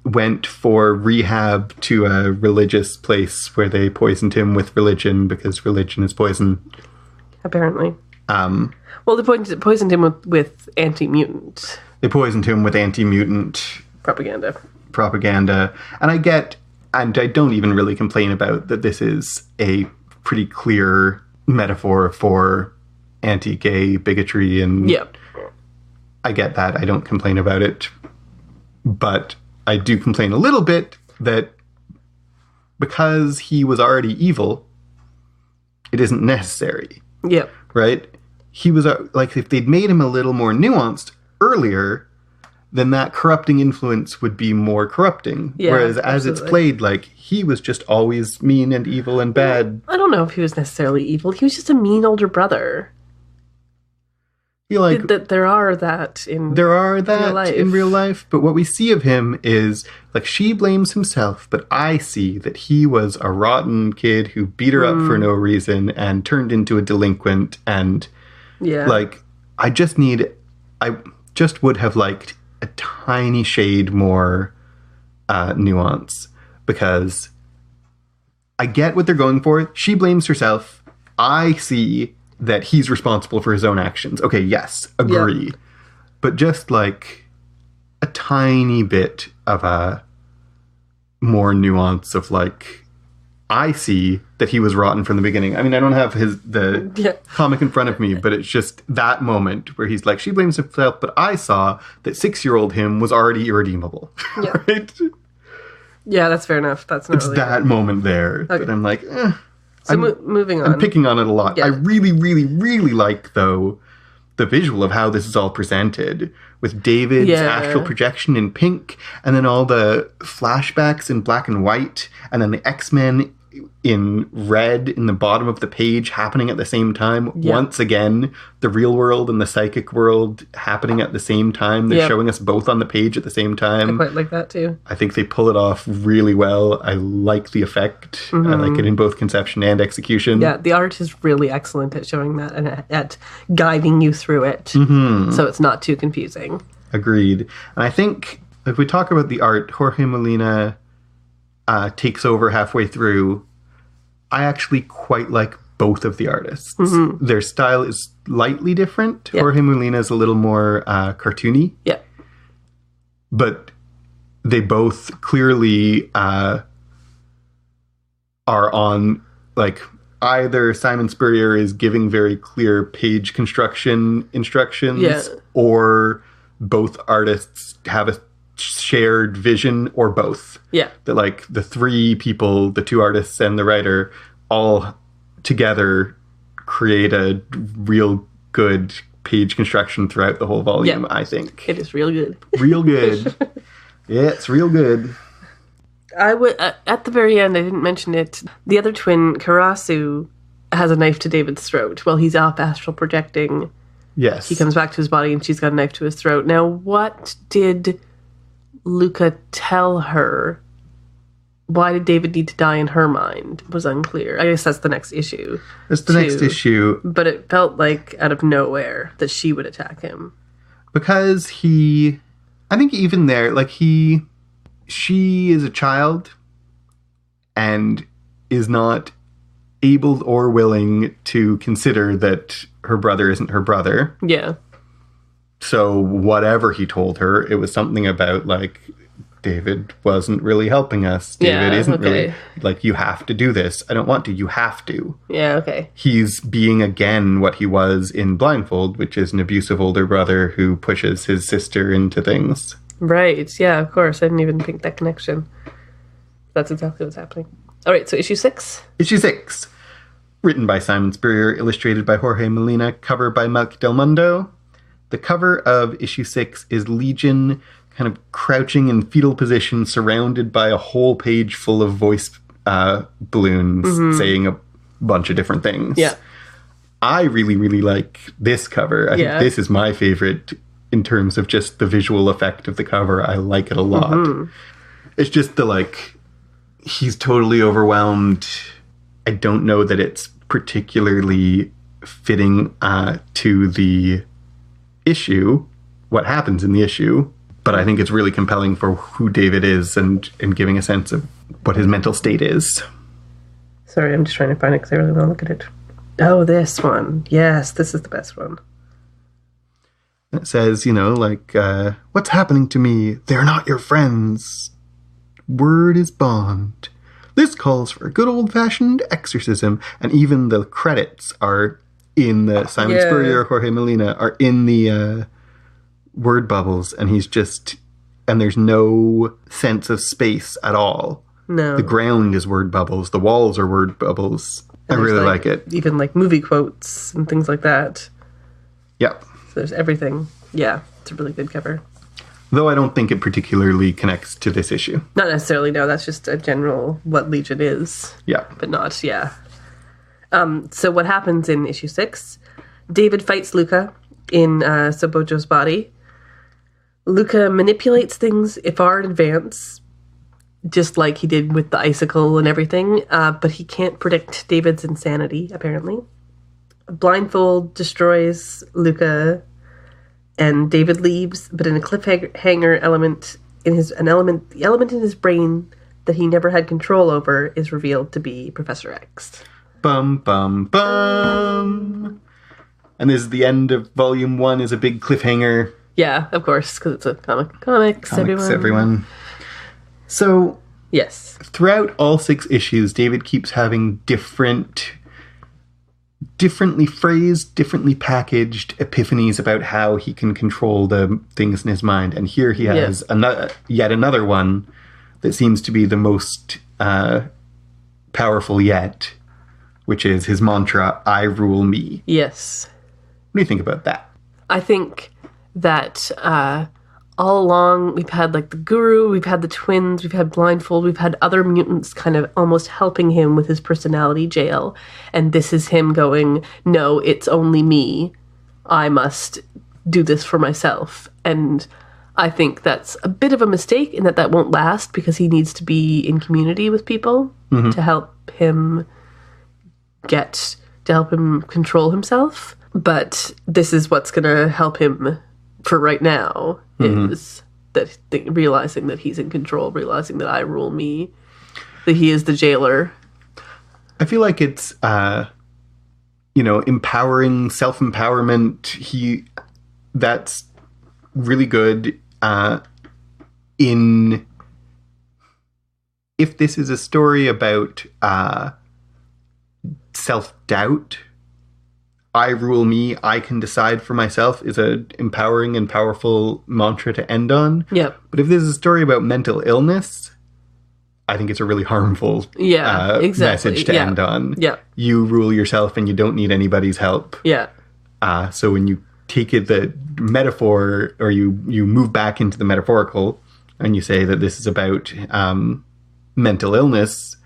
went for rehab to a religious place where they poisoned him with religion because religion is poison. Apparently. Well, they poisoned him with anti-mutant. They poisoned him with anti-mutant propaganda. And I don't even really complain about that. This is a pretty clear metaphor for anti-gay bigotry, and I get that. I don't complain about it, but I do complain a little bit that because he was already evil, it isn't necessary. Yep. Right? He was like, if they'd made him a little more nuanced earlier, then that corrupting influence would be more corrupting. Yeah, whereas as it's played, like, he was just always mean and evil and bad. I don't know if he was necessarily evil. He was just a mean older brother. There are that in real life, but what we see of him is, like, she blames himself, but I see that he was a rotten kid who beat her up for no reason and turned into a delinquent, and like, I just would have liked a tiny shade more nuance, because I get what they're going for. She blames herself. I see that he's responsible for his own actions. Okay, yes, agree. Yep. But just like a tiny bit of a more nuance of, like, I see that he was rotten from the beginning. I mean, I don't have the comic in front of me, but it's just that moment where he's like, she blames herself, but I saw that 6-year-old him was already irredeemable. Yeah. Right? Yeah, that's fair enough. That's not really that moment there that I'm like, So moving on. I'm picking on it a lot. Yeah. I really, really, really like, though, the visual of how this is all presented, with David's astral projection in pink, and then all the flashbacks in black and white, and then the X-Men in red in the bottom of the page happening at the same time. Yep. Once again, the real world and the psychic world happening at the same time. They're showing us both on the page at the same time. I quite like that too. I think they pull it off really well. I like the effect. Mm-hmm. I like it in both conception and execution. Yeah, the art is really excellent at showing that and at guiding you through it. Mm-hmm. So it's not too confusing. Agreed. And I think if we talk about the art, Jorge Molina takes over halfway through. I actually quite like both of the artists. Mm-hmm. Their style is slightly different. Yeah. Jorge Molina is a little more cartoony. Yeah. But they both clearly are on, like, either Simon Spurrier is giving very clear page construction instructions, or both artists have a shared vision, or both. Yeah. That, like, the three people, the two artists and the writer, all together create a real good page construction throughout the whole volume, I think. It is real good. Real good. Yeah, it's real good. I would, at the very end, I didn't mention it, the other twin, Karasu, has a knife to David's throat while he's off astral projecting Yes. He comes back to his body and she's got a knife to his throat. Now, what did Luca tell her? Why did David need to die in her mind? Was unclear. I guess that's the next issue. That's the next issue. But it felt like out of nowhere that she would attack him. Because I think even there, like she is a child and is not able or willing to consider that her brother isn't her brother. Yeah. So whatever he told her, it was something about like, David wasn't really helping us. David isn't really, like, you have to do this. I don't want to. You have to. Yeah, okay. He's being again what he was in Blindfold, which is an abusive older brother who pushes his sister into things. Right. Yeah, of course. I didn't even think that connection. That's exactly what's happening. All right, so issue 6. Issue 6. Written by Simon Spurrier, illustrated by Jorge Molina, cover by Malk Del Mundo. The cover of issue 6 is Legion kind of crouching in fetal position, surrounded by a whole page full of voice balloons saying a bunch of different things. Yeah. I really, really like this cover. I think this is my favorite in terms of just the visual effect of the cover. I like it a lot. It's just the, like, he's totally overwhelmed. I don't know that it's particularly fitting to the issue, what happens in the issue. But I think it's really compelling for who David is and giving a sense of what his mental state is. Sorry, I'm just trying to find it because I really want to look at it. Oh, this one. Yes, this is the best one. It says, you know, like, what's happening to me? They're not your friends. Word is bond. This calls for a good old-fashioned exorcism. And even the credits are in the Simon Spurrier, Jorge Molina, are in the word bubbles, and and there's no sense of space at all. No. The ground is word bubbles. The walls are word bubbles. And I really like it. Even like movie quotes and things like that. Yep. So there's everything. Yeah, it's a really good cover. Though I don't think it particularly connects to this issue. Not necessarily, no. That's just a general what Legion is. Yeah. But not, so what happens in issue 6? David fights Luca in Sabojo's body. Luca manipulates things far in advance, just like he did with the icicle and everything, but he can't predict David's insanity, apparently. Blindfold destroys Luca, and David leaves, but in a cliffhanger element the element in his brain that he never had control over is revealed to be Professor X. Bum, bum, bum. And this is the end of volume 1, is a big cliffhanger. Yeah, of course, because it's a comics, everyone. So, yes. Throughout all 6 issues, David keeps having differently phrased, differently packaged epiphanies about how he can control the things in his mind. And here he has yet another one that seems to be the most powerful yet, which is his mantra, I rule me. Yes. What do you think about that? I think that all along we've had like the Guru, we've had the twins, we've had Blindfold, we've had other mutants kind of almost helping him with his personality jail. And this is him going, no, it's only me. I must do this for myself. And I think that's a bit of a mistake in that won't last because he needs to be in community with people to help him control himself. But this is what's going to help him for right now, is that realizing that he's in control, realizing that I rule me, that he is the jailer. I feel like it's, empowering, self-empowerment. That's really good if this is a story about self-doubt, I rule me, I can decide for myself is an empowering and powerful mantra to end on. Yep. But if this is a story about mental illness, I think it's a really harmful message to end on. Yeah. You rule yourself and you don't need anybody's help. Yeah. So when you take it, the metaphor, or you move back into the metaphorical and you say that this is about mental illness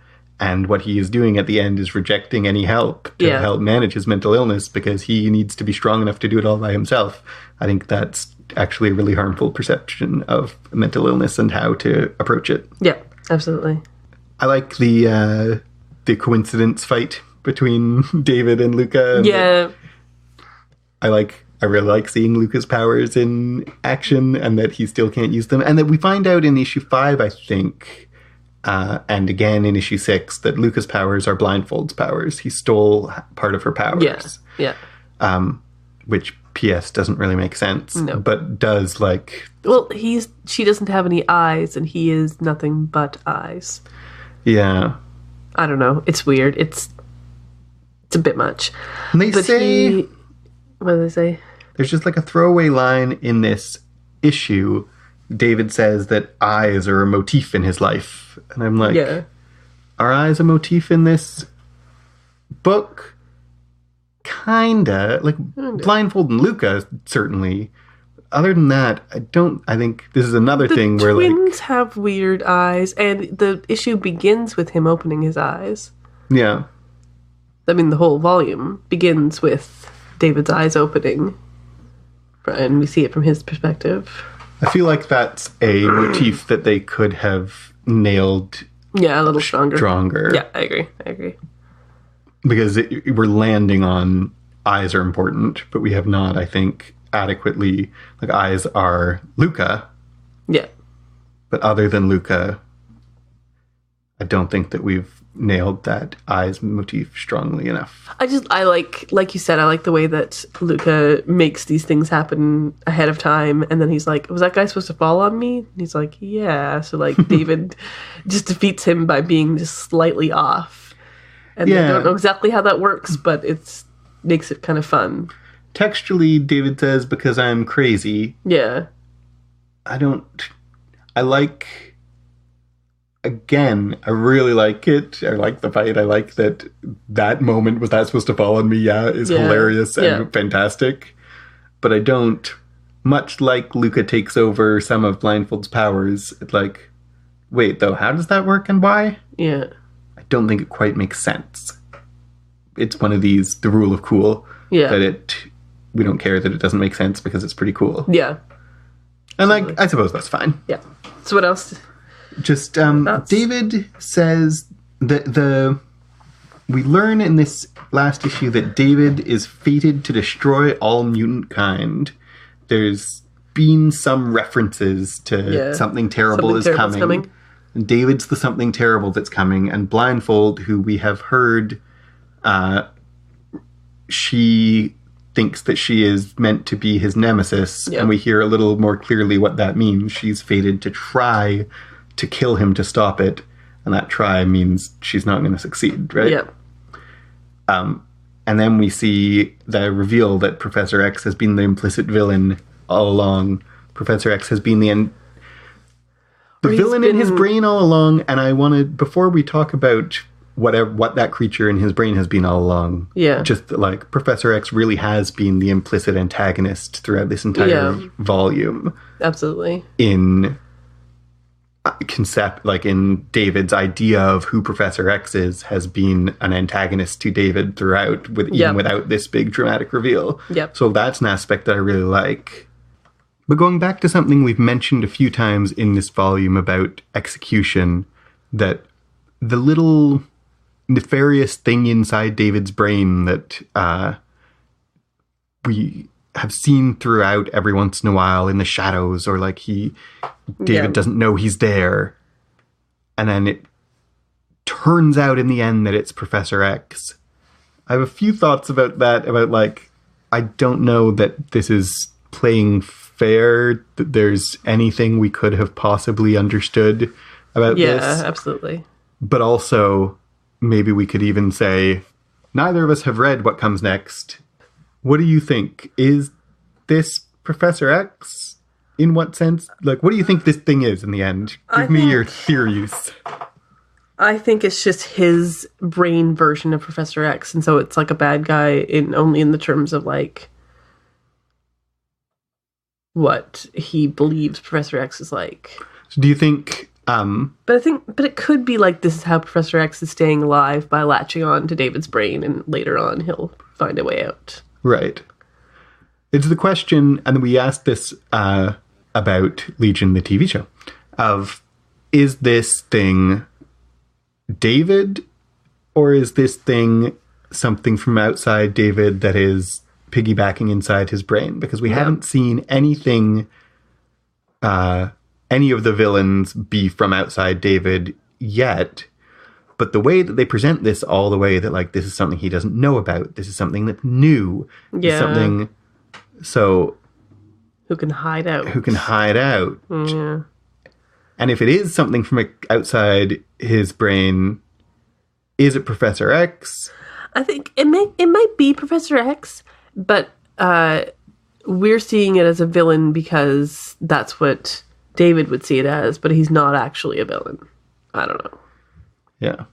And what he is doing at the end is rejecting any help to help manage his mental illness because he needs to be strong enough to do it all by himself. I think that's actually a really harmful perception of mental illness and how to approach it. Yeah, absolutely. I like the coincidence fight between David and Luca. Yeah. I really like seeing Luca's powers in action and that he still can't use them. And that we find out in issue 5, I think, and again in issue 6, that Luca's powers are Blindfold's powers. He stole part of her powers. Yeah. Which, P.S., doesn't really make sense. No. But does, Well, she doesn't have any eyes, and he is nothing but eyes. Yeah. I don't know. It's weird. It's a bit much. And they say... What do they say? There's just a throwaway line in this issue. David says that eyes are a motif in his life. And I'm like, are eyes a motif in this book? Kinda. Blindfold and Luca, certainly. Other than that, I think this is another thing where twins have weird eyes, and the issue begins with him opening his eyes. Yeah. I mean, the whole volume begins with David's eyes opening, and we see it from his perspective. I feel like that's a motif that they could have nailed. Yeah, a little stronger. Yeah, I agree. Because we're landing on eyes are important, but we have not, I think, adequately. Eyes are Luca. Yeah. But other than Luca, I don't think that we've nailed that eyes motif strongly enough. I like you said, I like the way that Luca makes these things happen ahead of time, and then he's like, was that guy supposed to fall on me? And he's like, yeah. So David just defeats him by being just slightly off. And I don't know exactly how that works, but it makes it kind of fun. Textually, David says, because I'm crazy. Yeah. Again, I really like it. I like the fight. I like that moment, was that supposed to fall on me? Is hilarious and fantastic. But I don't, much like Luca takes over some of Blindfold's powers, it's wait, though, how does that work and why? Yeah. I don't think it quite makes sense. It's one of these, the rule of cool. Yeah. That we don't care that it doesn't make sense because it's pretty cool. Yeah. And I suppose that's fine. Yeah. So what else? Just, David says that we learn in this last issue that David is fated to destroy all mutant kind. There's been some references to something terrible is coming. And David's the something terrible that's coming. And Blindfold, who we have heard, she thinks that she is meant to be his nemesis. And we hear a little more clearly what that means. She's fated to try to kill him to stop it, and that try means she's not going to succeed, right? Yeah. And then we see the reveal that Professor X has been the implicit villain all along. Professor X has been the villain in his brain all along, and I want to, before we talk about what that creature in his brain has been all along, just Professor X really has been the implicit antagonist throughout this entire volume. Absolutely. In in David's idea of who Professor X is, has been an antagonist to David throughout, even without this big dramatic reveal. Yep. So that's an aspect that I really like. But going back to something we've mentioned a few times in this volume about execution, that the little nefarious thing inside David's brain that we have seen throughout every once in a while in the shadows, or David doesn't know he's there, and then it turns out in the end that it's Professor X. I have a few thoughts about that, I don't know that this is playing fair, that there's anything we could have possibly understood about this. Yeah, absolutely. But also, maybe we could even say, neither of us have read what comes next. What do you think? Is this Professor X? In what sense? What do you think this thing is in the end? Give me your theories. I think it's just his brain version of Professor X, and so it's a bad guy only in the terms of what he believes Professor X is like. So do you think But it could be like this is how Professor X is staying alive by latching on to David's brain, and later on he'll find a way out. Right. It's the question, and we asked this about Legion, the TV show, of is this thing David, or is this thing something from outside David that is piggybacking inside his brain? Because we haven't seen anything, any of the villains be from outside David yet. But the way that they present this, all the way that, like, this is something he doesn't know about. This is something that's new. Yeah. Something, so... Who can hide out. Yeah. And if it is something from outside his brain, is it Professor X? I think it might be Professor X, but we're seeing it as a villain because that's what David would see it as, but he's not actually a villain. I don't know. Yeah.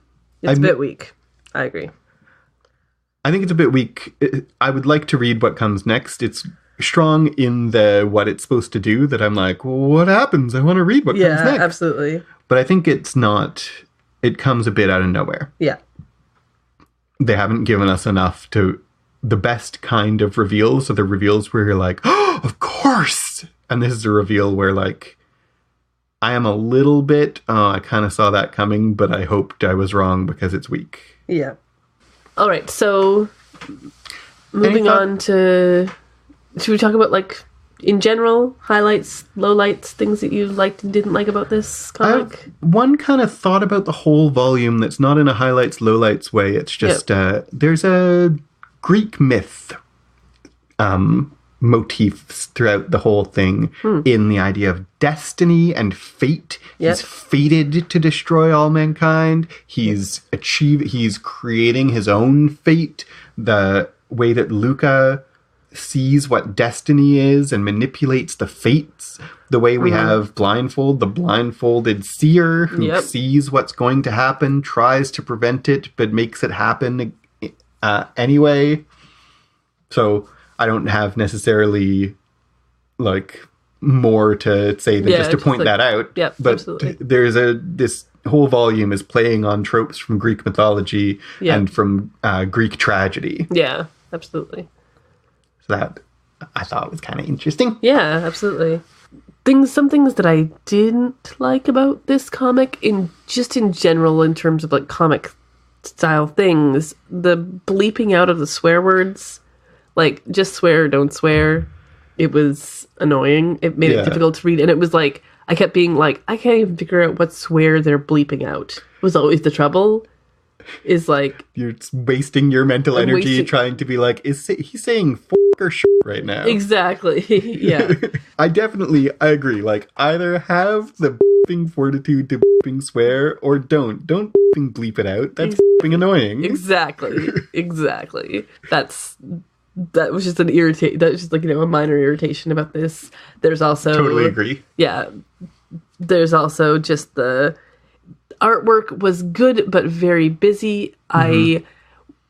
It's a bit weak. I agree. I think it's a bit weak. I would like to read what comes next. It's strong in the what it's supposed to do that I'm like, well, what happens? I want to read what comes next. Yeah, absolutely. But I think it's not... It comes a bit out of nowhere. Yeah. They haven't given us enough to... The best kind of reveals are the reveals where you're like, oh, of course! And this is a reveal where, like, I am a little bit, I kind of saw that coming, but I hoped I was wrong because it's weak. Yeah. All right, so moving on to... Should we talk about, like, in general, highlights, lowlights, things that you liked and didn't like about this comic? I have one kind of thought about the whole volume that's not in a highlights, lowlights way. It's just, there's a Greek myth motifs throughout the whole thing in the idea of destiny and fate. Yep. He's fated to destroy all mankind. He's creating his own fate. The way that Luca sees what destiny is and manipulates the fates. The way we have the blindfolded seer who sees what's going to happen, tries to prevent it, but makes it happen anyway. So I don't have necessarily, like, more to say than just to point that out. Yep, but absolutely. There's this whole volume is playing on tropes from Greek mythology and from Greek tragedy. Yeah, absolutely. That I thought was kind of interesting. Yeah, absolutely. Some things that I didn't like about this comic, in general, in terms of, like, comic style things, the bleeping out of the swear words, like, just swear, don't swear. It was annoying. It made it difficult to read, and it was like I kept being like, I can't even figure out what swear they're bleeping out. Was always the trouble. Is like you're wasting your mental energy trying to be like, he's saying f*** or shit right now? Exactly. Yeah. I agree. Like, either have the bleeping fortitude to bleeping swear, or don't bleeping bleep it out. That's bleeping annoying. Exactly. That was just that was just, like, a minor irritation about this. There's also totally agree. Yeah. There's also just the artwork was good but very busy.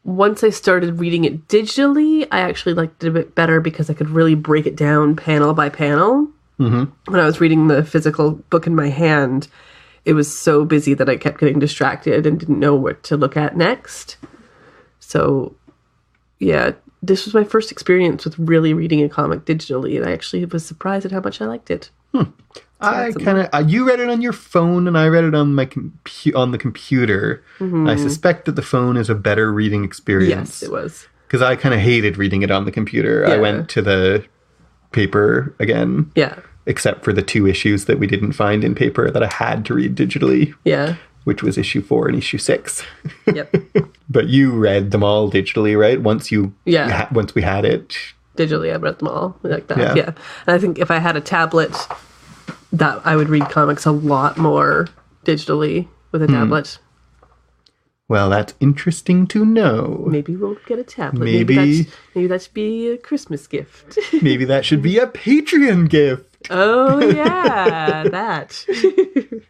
Once I started reading it digitally, I actually liked it a bit better because I could really break it down panel by panel. When I was reading the physical book in my hand, it was so busy that I kept getting distracted and didn't know what to look at next. So, yeah, this was my first experience with really reading a comic digitally, and I actually was surprised at how much I liked it. I kind of you read it on your phone and I read it on my on the computer. I suspect that the phone is a better reading experience. Yes, it was, because I kind of hated reading it on the computer. I went to the paper again. Yeah, except for the 2 issues that we didn't find in paper that I had to read digitally. Yeah, which was issue 4 and issue 6. Yep. But you read them all digitally, right? Once we had it digitally, I read them all like that. Yeah, and I think if I had a tablet, that I would read comics a lot more digitally with a tablet. Well, that's interesting to know. Maybe we'll get a tablet. Maybe that should be a Christmas gift. Maybe that should be a Patreon gift. Oh, yeah, that. Do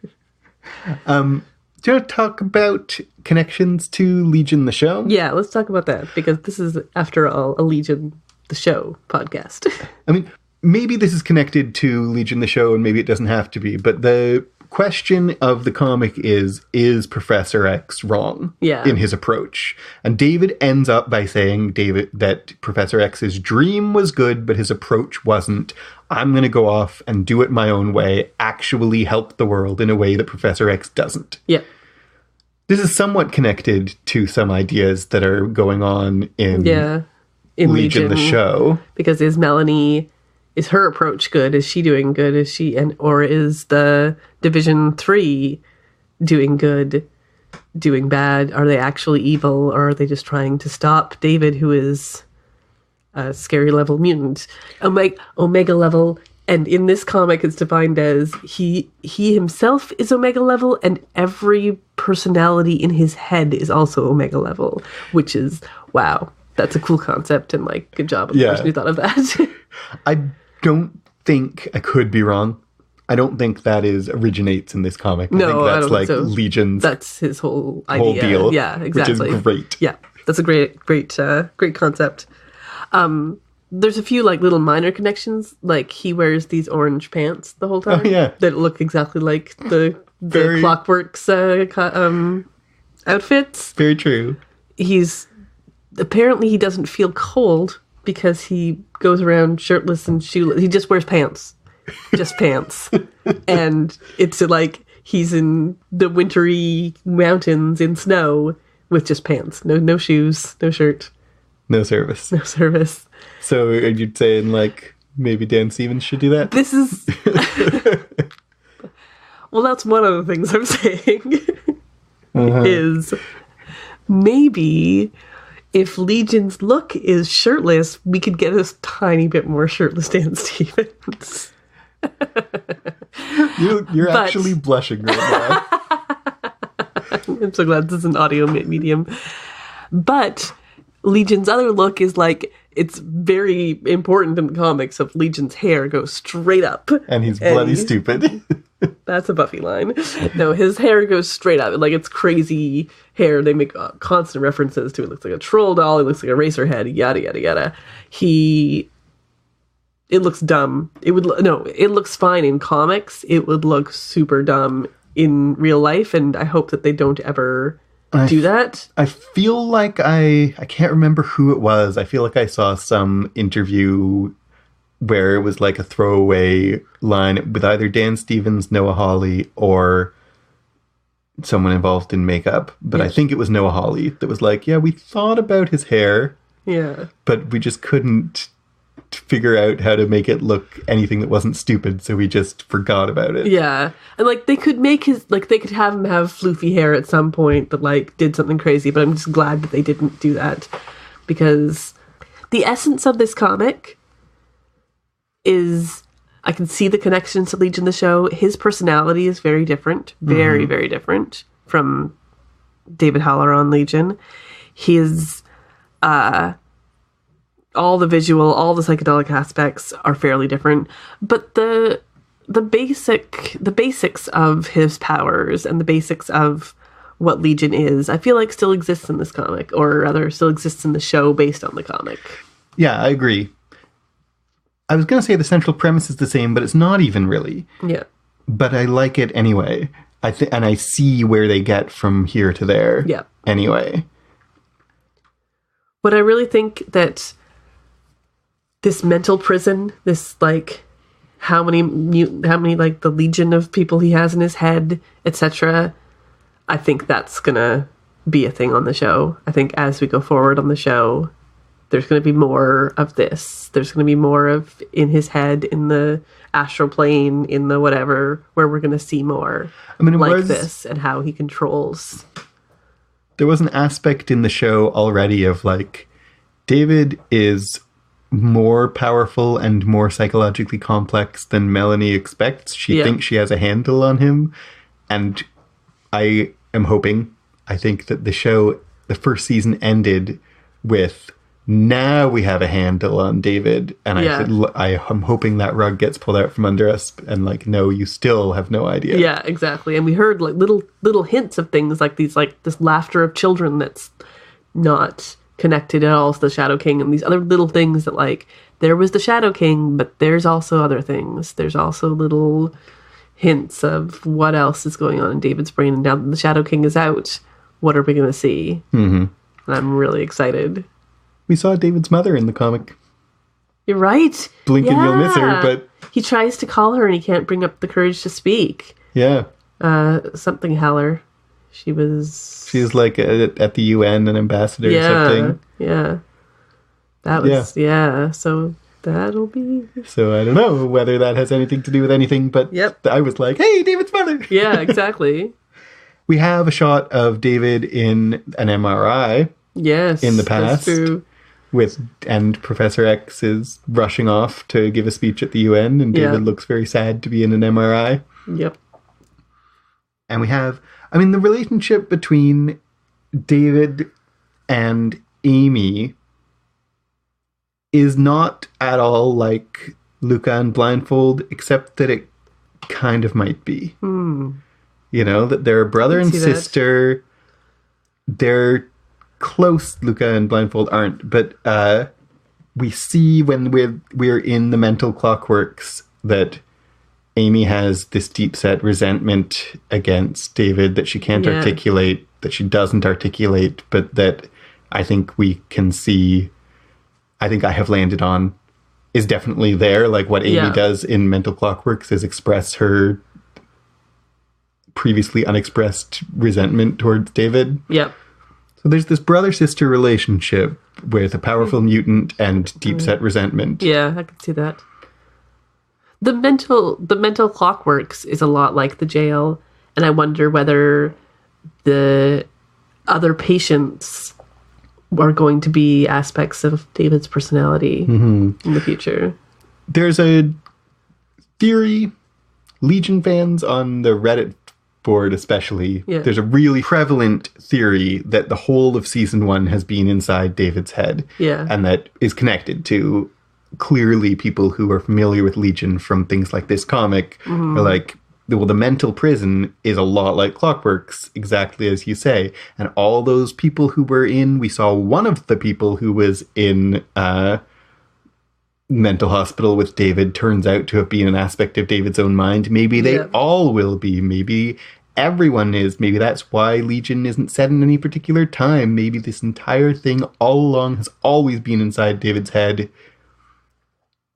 you want to talk about connections to Legion the show? Yeah, let's talk about that, because this is, after all, a Legion the show podcast. I mean, maybe this is connected to Legion the show, and maybe it doesn't have to be, but the question of the comic is Professor X wrong in his approach? And David ends up by saying that Professor X's dream was good, but his approach wasn't. I'm going to go off and do it my own way, actually help the world in a way that Professor X doesn't. Yeah. This is somewhat connected to some ideas that are going on in Legion the show. Because is her approach good? Is she doing good? Or is the Division 3 doing good, doing bad? Are they actually evil, or are they just trying to stop David, who is a scary level mutant? Omega level. And in this comic, it's defined as he himself is Omega level, and every personality in his head is also Omega level, which is, wow, that's a cool concept, and like, good job of the person who thought of that. I don't think, I could be wrong, I don't think that originates in this comic. No, I think that's I don't like think so. Legion's That's his whole idea. deal. Yeah, exactly. Which is great. Yeah, that's a great concept. There's a few like little minor connections, like he wears these orange pants the whole time. Oh, yeah. That look exactly like the Clockworks outfits. Very true. Apparently he doesn't feel cold because he goes around shirtless and shoeless. He just wears pants. Just pants. And it's like he's in the wintry mountains in snow with just pants. No shoes, no shirt. No service. No service. So are you saying like maybe Dan Stevens should do that? This is... Well, that's one of the things I'm saying. Is maybe if Legion's look is shirtless, we could get a tiny bit more shirtless Dan Stevens. You're actually blushing right now. I'm so glad this is an audio medium. But Legion's other look is like, it's very important in the comics of Legion's hair goes straight up. And he's bloody stupid. That's a Buffy line. No, his hair goes straight up. Like, it's crazy hair. They make constant references to it. Looks like a troll doll. It looks like a racer head. Yada, yada, yada. It looks dumb. It looks fine in comics. It would look super dumb in real life. And I hope that they don't ever do that. I feel like I can't remember who it was. I feel like I saw some interview where it was like a throwaway line with either Dan Stevens, Noah Hawley, or someone involved in makeup. But I think it was Noah Hawley that was like, yeah, we thought about his hair. Yeah. But we just couldn't figure out how to make it look anything that wasn't stupid, so we just forgot about it. Yeah. And like they could they could have him have floofy hair at some point that like did something crazy, but I'm just glad that they didn't do that, because the essence of this comic is, I can see the connections to Legion the show. His personality is very different, very, very different from David Haller on Legion. His all the visual, all the psychedelic aspects are fairly different, but the basics of his powers and the basics of what Legion is, I feel like still exists in this comic, or rather still exists in the show based on the comic. Yeah, I agree. I was going to say the central premise is the same, but it's not even really. Yeah. But I like it anyway. And I see where they get from here to there. Yeah. Anyway. But I really think that this mental prison, this like how many like the legion of people he has in his head, etc. I think that's gonna be a thing on the show. I think as we go forward on the show, there's going to be more of this. There's going to be more of in his head, in the astral plane, in the whatever, where we're going to see more this and how he controls. There was an aspect in the show already of like, David is more powerful and more psychologically complex than Melanie expects. She thinks she has a handle on him. And I think that the first season ended with, now we have a handle on David, and I'm hoping that rug gets pulled out from under us, and like, no, you still have no idea. Yeah, exactly. And we heard like little hints of things like these, like this laughter of children that's not connected at all to the Shadow King, and these other little things that like, there was the Shadow King, but there's also other things. There's also little hints of what else is going on in David's brain. And now that the Shadow King is out, what are we going to see? Mm-hmm. And I'm really excited. We saw David's mother in the comic. You're right. Blink and you'll miss her, but... He tries to call her and he can't bring up the courage to speak. Yeah. Something Heller. She's like at the UN, an ambassador or something. Yeah. That was, so that'll be... So I don't know whether that has anything to do with anything, but I was like, hey, David's mother. Yeah, exactly. We have a shot of David in an MRI. Yes. In the past. That's true. And Professor X is rushing off to give a speech at the UN, and David looks very sad to be in an MRI. Yep. And we have, the relationship between David and Amy is not at all like Luca and Blindfold, except that it kind of might be. You know, that they're brother and sister. They're close, Luca and Blindfold aren't, but we see when we're in the mental Clockworks that Amy has this deep-set resentment against David that she can't articulate, that she doesn't articulate, but that I think we can see, I think I have landed on, is definitely there. Like what Amy does in mental Clockworks is express her previously unexpressed resentment towards David. Yep. So there's this brother-sister relationship with a powerful mutant and deep-set resentment. Yeah, I can see that. The mental Clockworks is a lot like the jail, and I wonder whether the other patients are going to be aspects of David's personality in the future. There's a theory, Legion fans on the Reddit board especially, there's a really prevalent theory that the whole of season 1 has been inside David's head. Yeah. And that is connected to clearly people who are familiar with Legion from things like this comic are like, well, the mental prison is a lot like Clockworks, exactly as you say. And all those people who were in, we saw one of the people who was in mental hospital with David turns out to have been an aspect of David's own mind. Maybe they all will be. Maybe everyone is. Maybe that's why Legion isn't set in any particular time. Maybe this entire thing all along has always been inside David's head.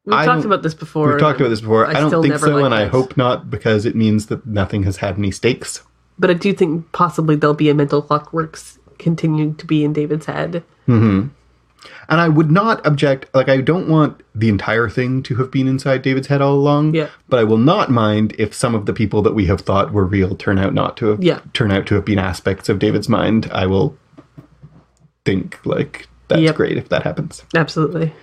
We've talked about this before. I don't think so, and I hope not, because it means that nothing has had any stakes. But I do think possibly there'll be a mental Clockworks continuing to be in David's head. Mm-hmm. And I would not object, like, I don't want the entire thing to have been inside David's head all along, but I will not mind if some of the people that we have thought were real turn out to have been aspects of David's mind. I will think, like, that's great if that happens. Absolutely.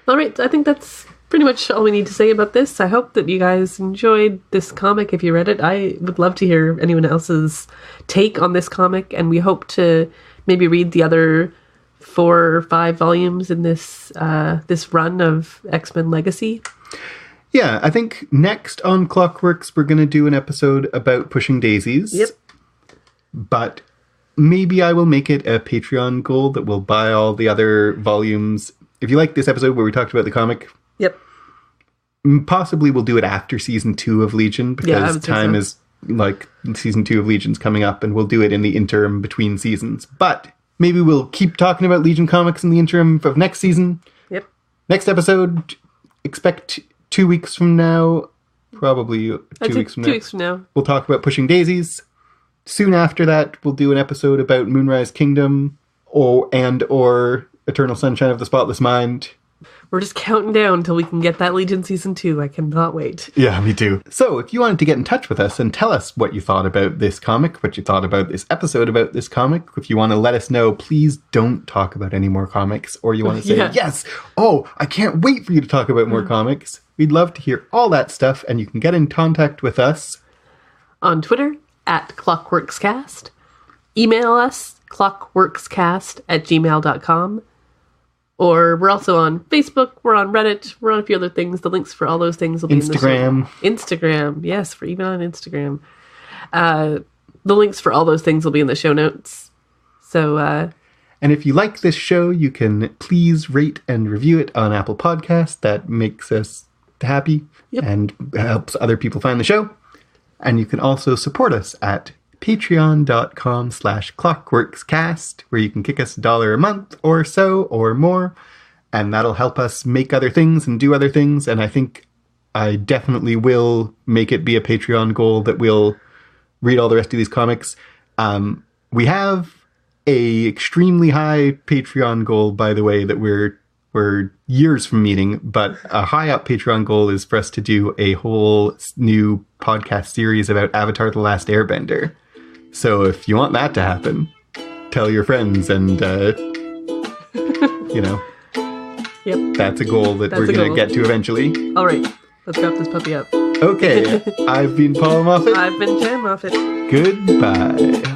All right, I think that's pretty much all we need to say about this. I hope that you guys enjoyed this comic if you read it. I would love to hear anyone else's take on this comic, and we hope to maybe read the other 4 or 5 volumes in this this run of X-Men Legacy. Yeah, I think next on Clockworks we're going to do an episode about Pushing Daisies. Yep. But maybe I will make it a Patreon goal that will buy all the other volumes. If you like this episode where we talked about the comic, possibly we'll do it after season 2 of Legion, because time is like season 2 of Legion's coming up, and we'll do it in the interim between seasons. But maybe we'll keep talking about Legion comics in the interim of next season. Yep. Next episode, expect 2 weeks from now. Probably 2 weeks from now. 2 weeks from now. We'll talk about Pushing Daisies. Soon after that, we'll do an episode about Moonrise Kingdom or Eternal Sunshine of the Spotless Mind. We're just counting down until we can get that Legion Season 2. I cannot wait. Yeah, me too. So, if you wanted to get in touch with us and tell us what you thought about this comic, what you thought about this episode about this comic, if you want to let us know, please don't talk about any more comics, or you want to say, yes, I can't wait for you to talk about more comics. We'd love to hear all that stuff, and you can get in contact with us on Twitter @ClockworksCast. Email us, clockworkscast@gmail.com. Or we're also on Facebook, we're on Reddit, we're on a few other things. The links for all those things will be in the show. Instagram, yes, we're even on Instagram. The links for all those things will be in the show notes. So, and if you like this show, you can please rate and review it on Apple Podcasts. That makes us happy and helps other people find the show. And you can also support us at patreon.com/clockworkscast, where you can kick us $1 a month or so or more. And that'll help us make other things and do other things. And I think I definitely will make it be a Patreon goal that we'll read all the rest of these comics. We have a extremely high Patreon goal, by the way, that we're years from meeting, but a high up Patreon goal is for us to do a whole new podcast series about Avatar: The Last Airbender. So if you want that to happen, tell your friends and, Yep. That's a goal that we're going to get to eventually. All right. Let's wrap this puppy up. Okay. I've been Paul Moffat. I've been Jan Moffat. Goodbye.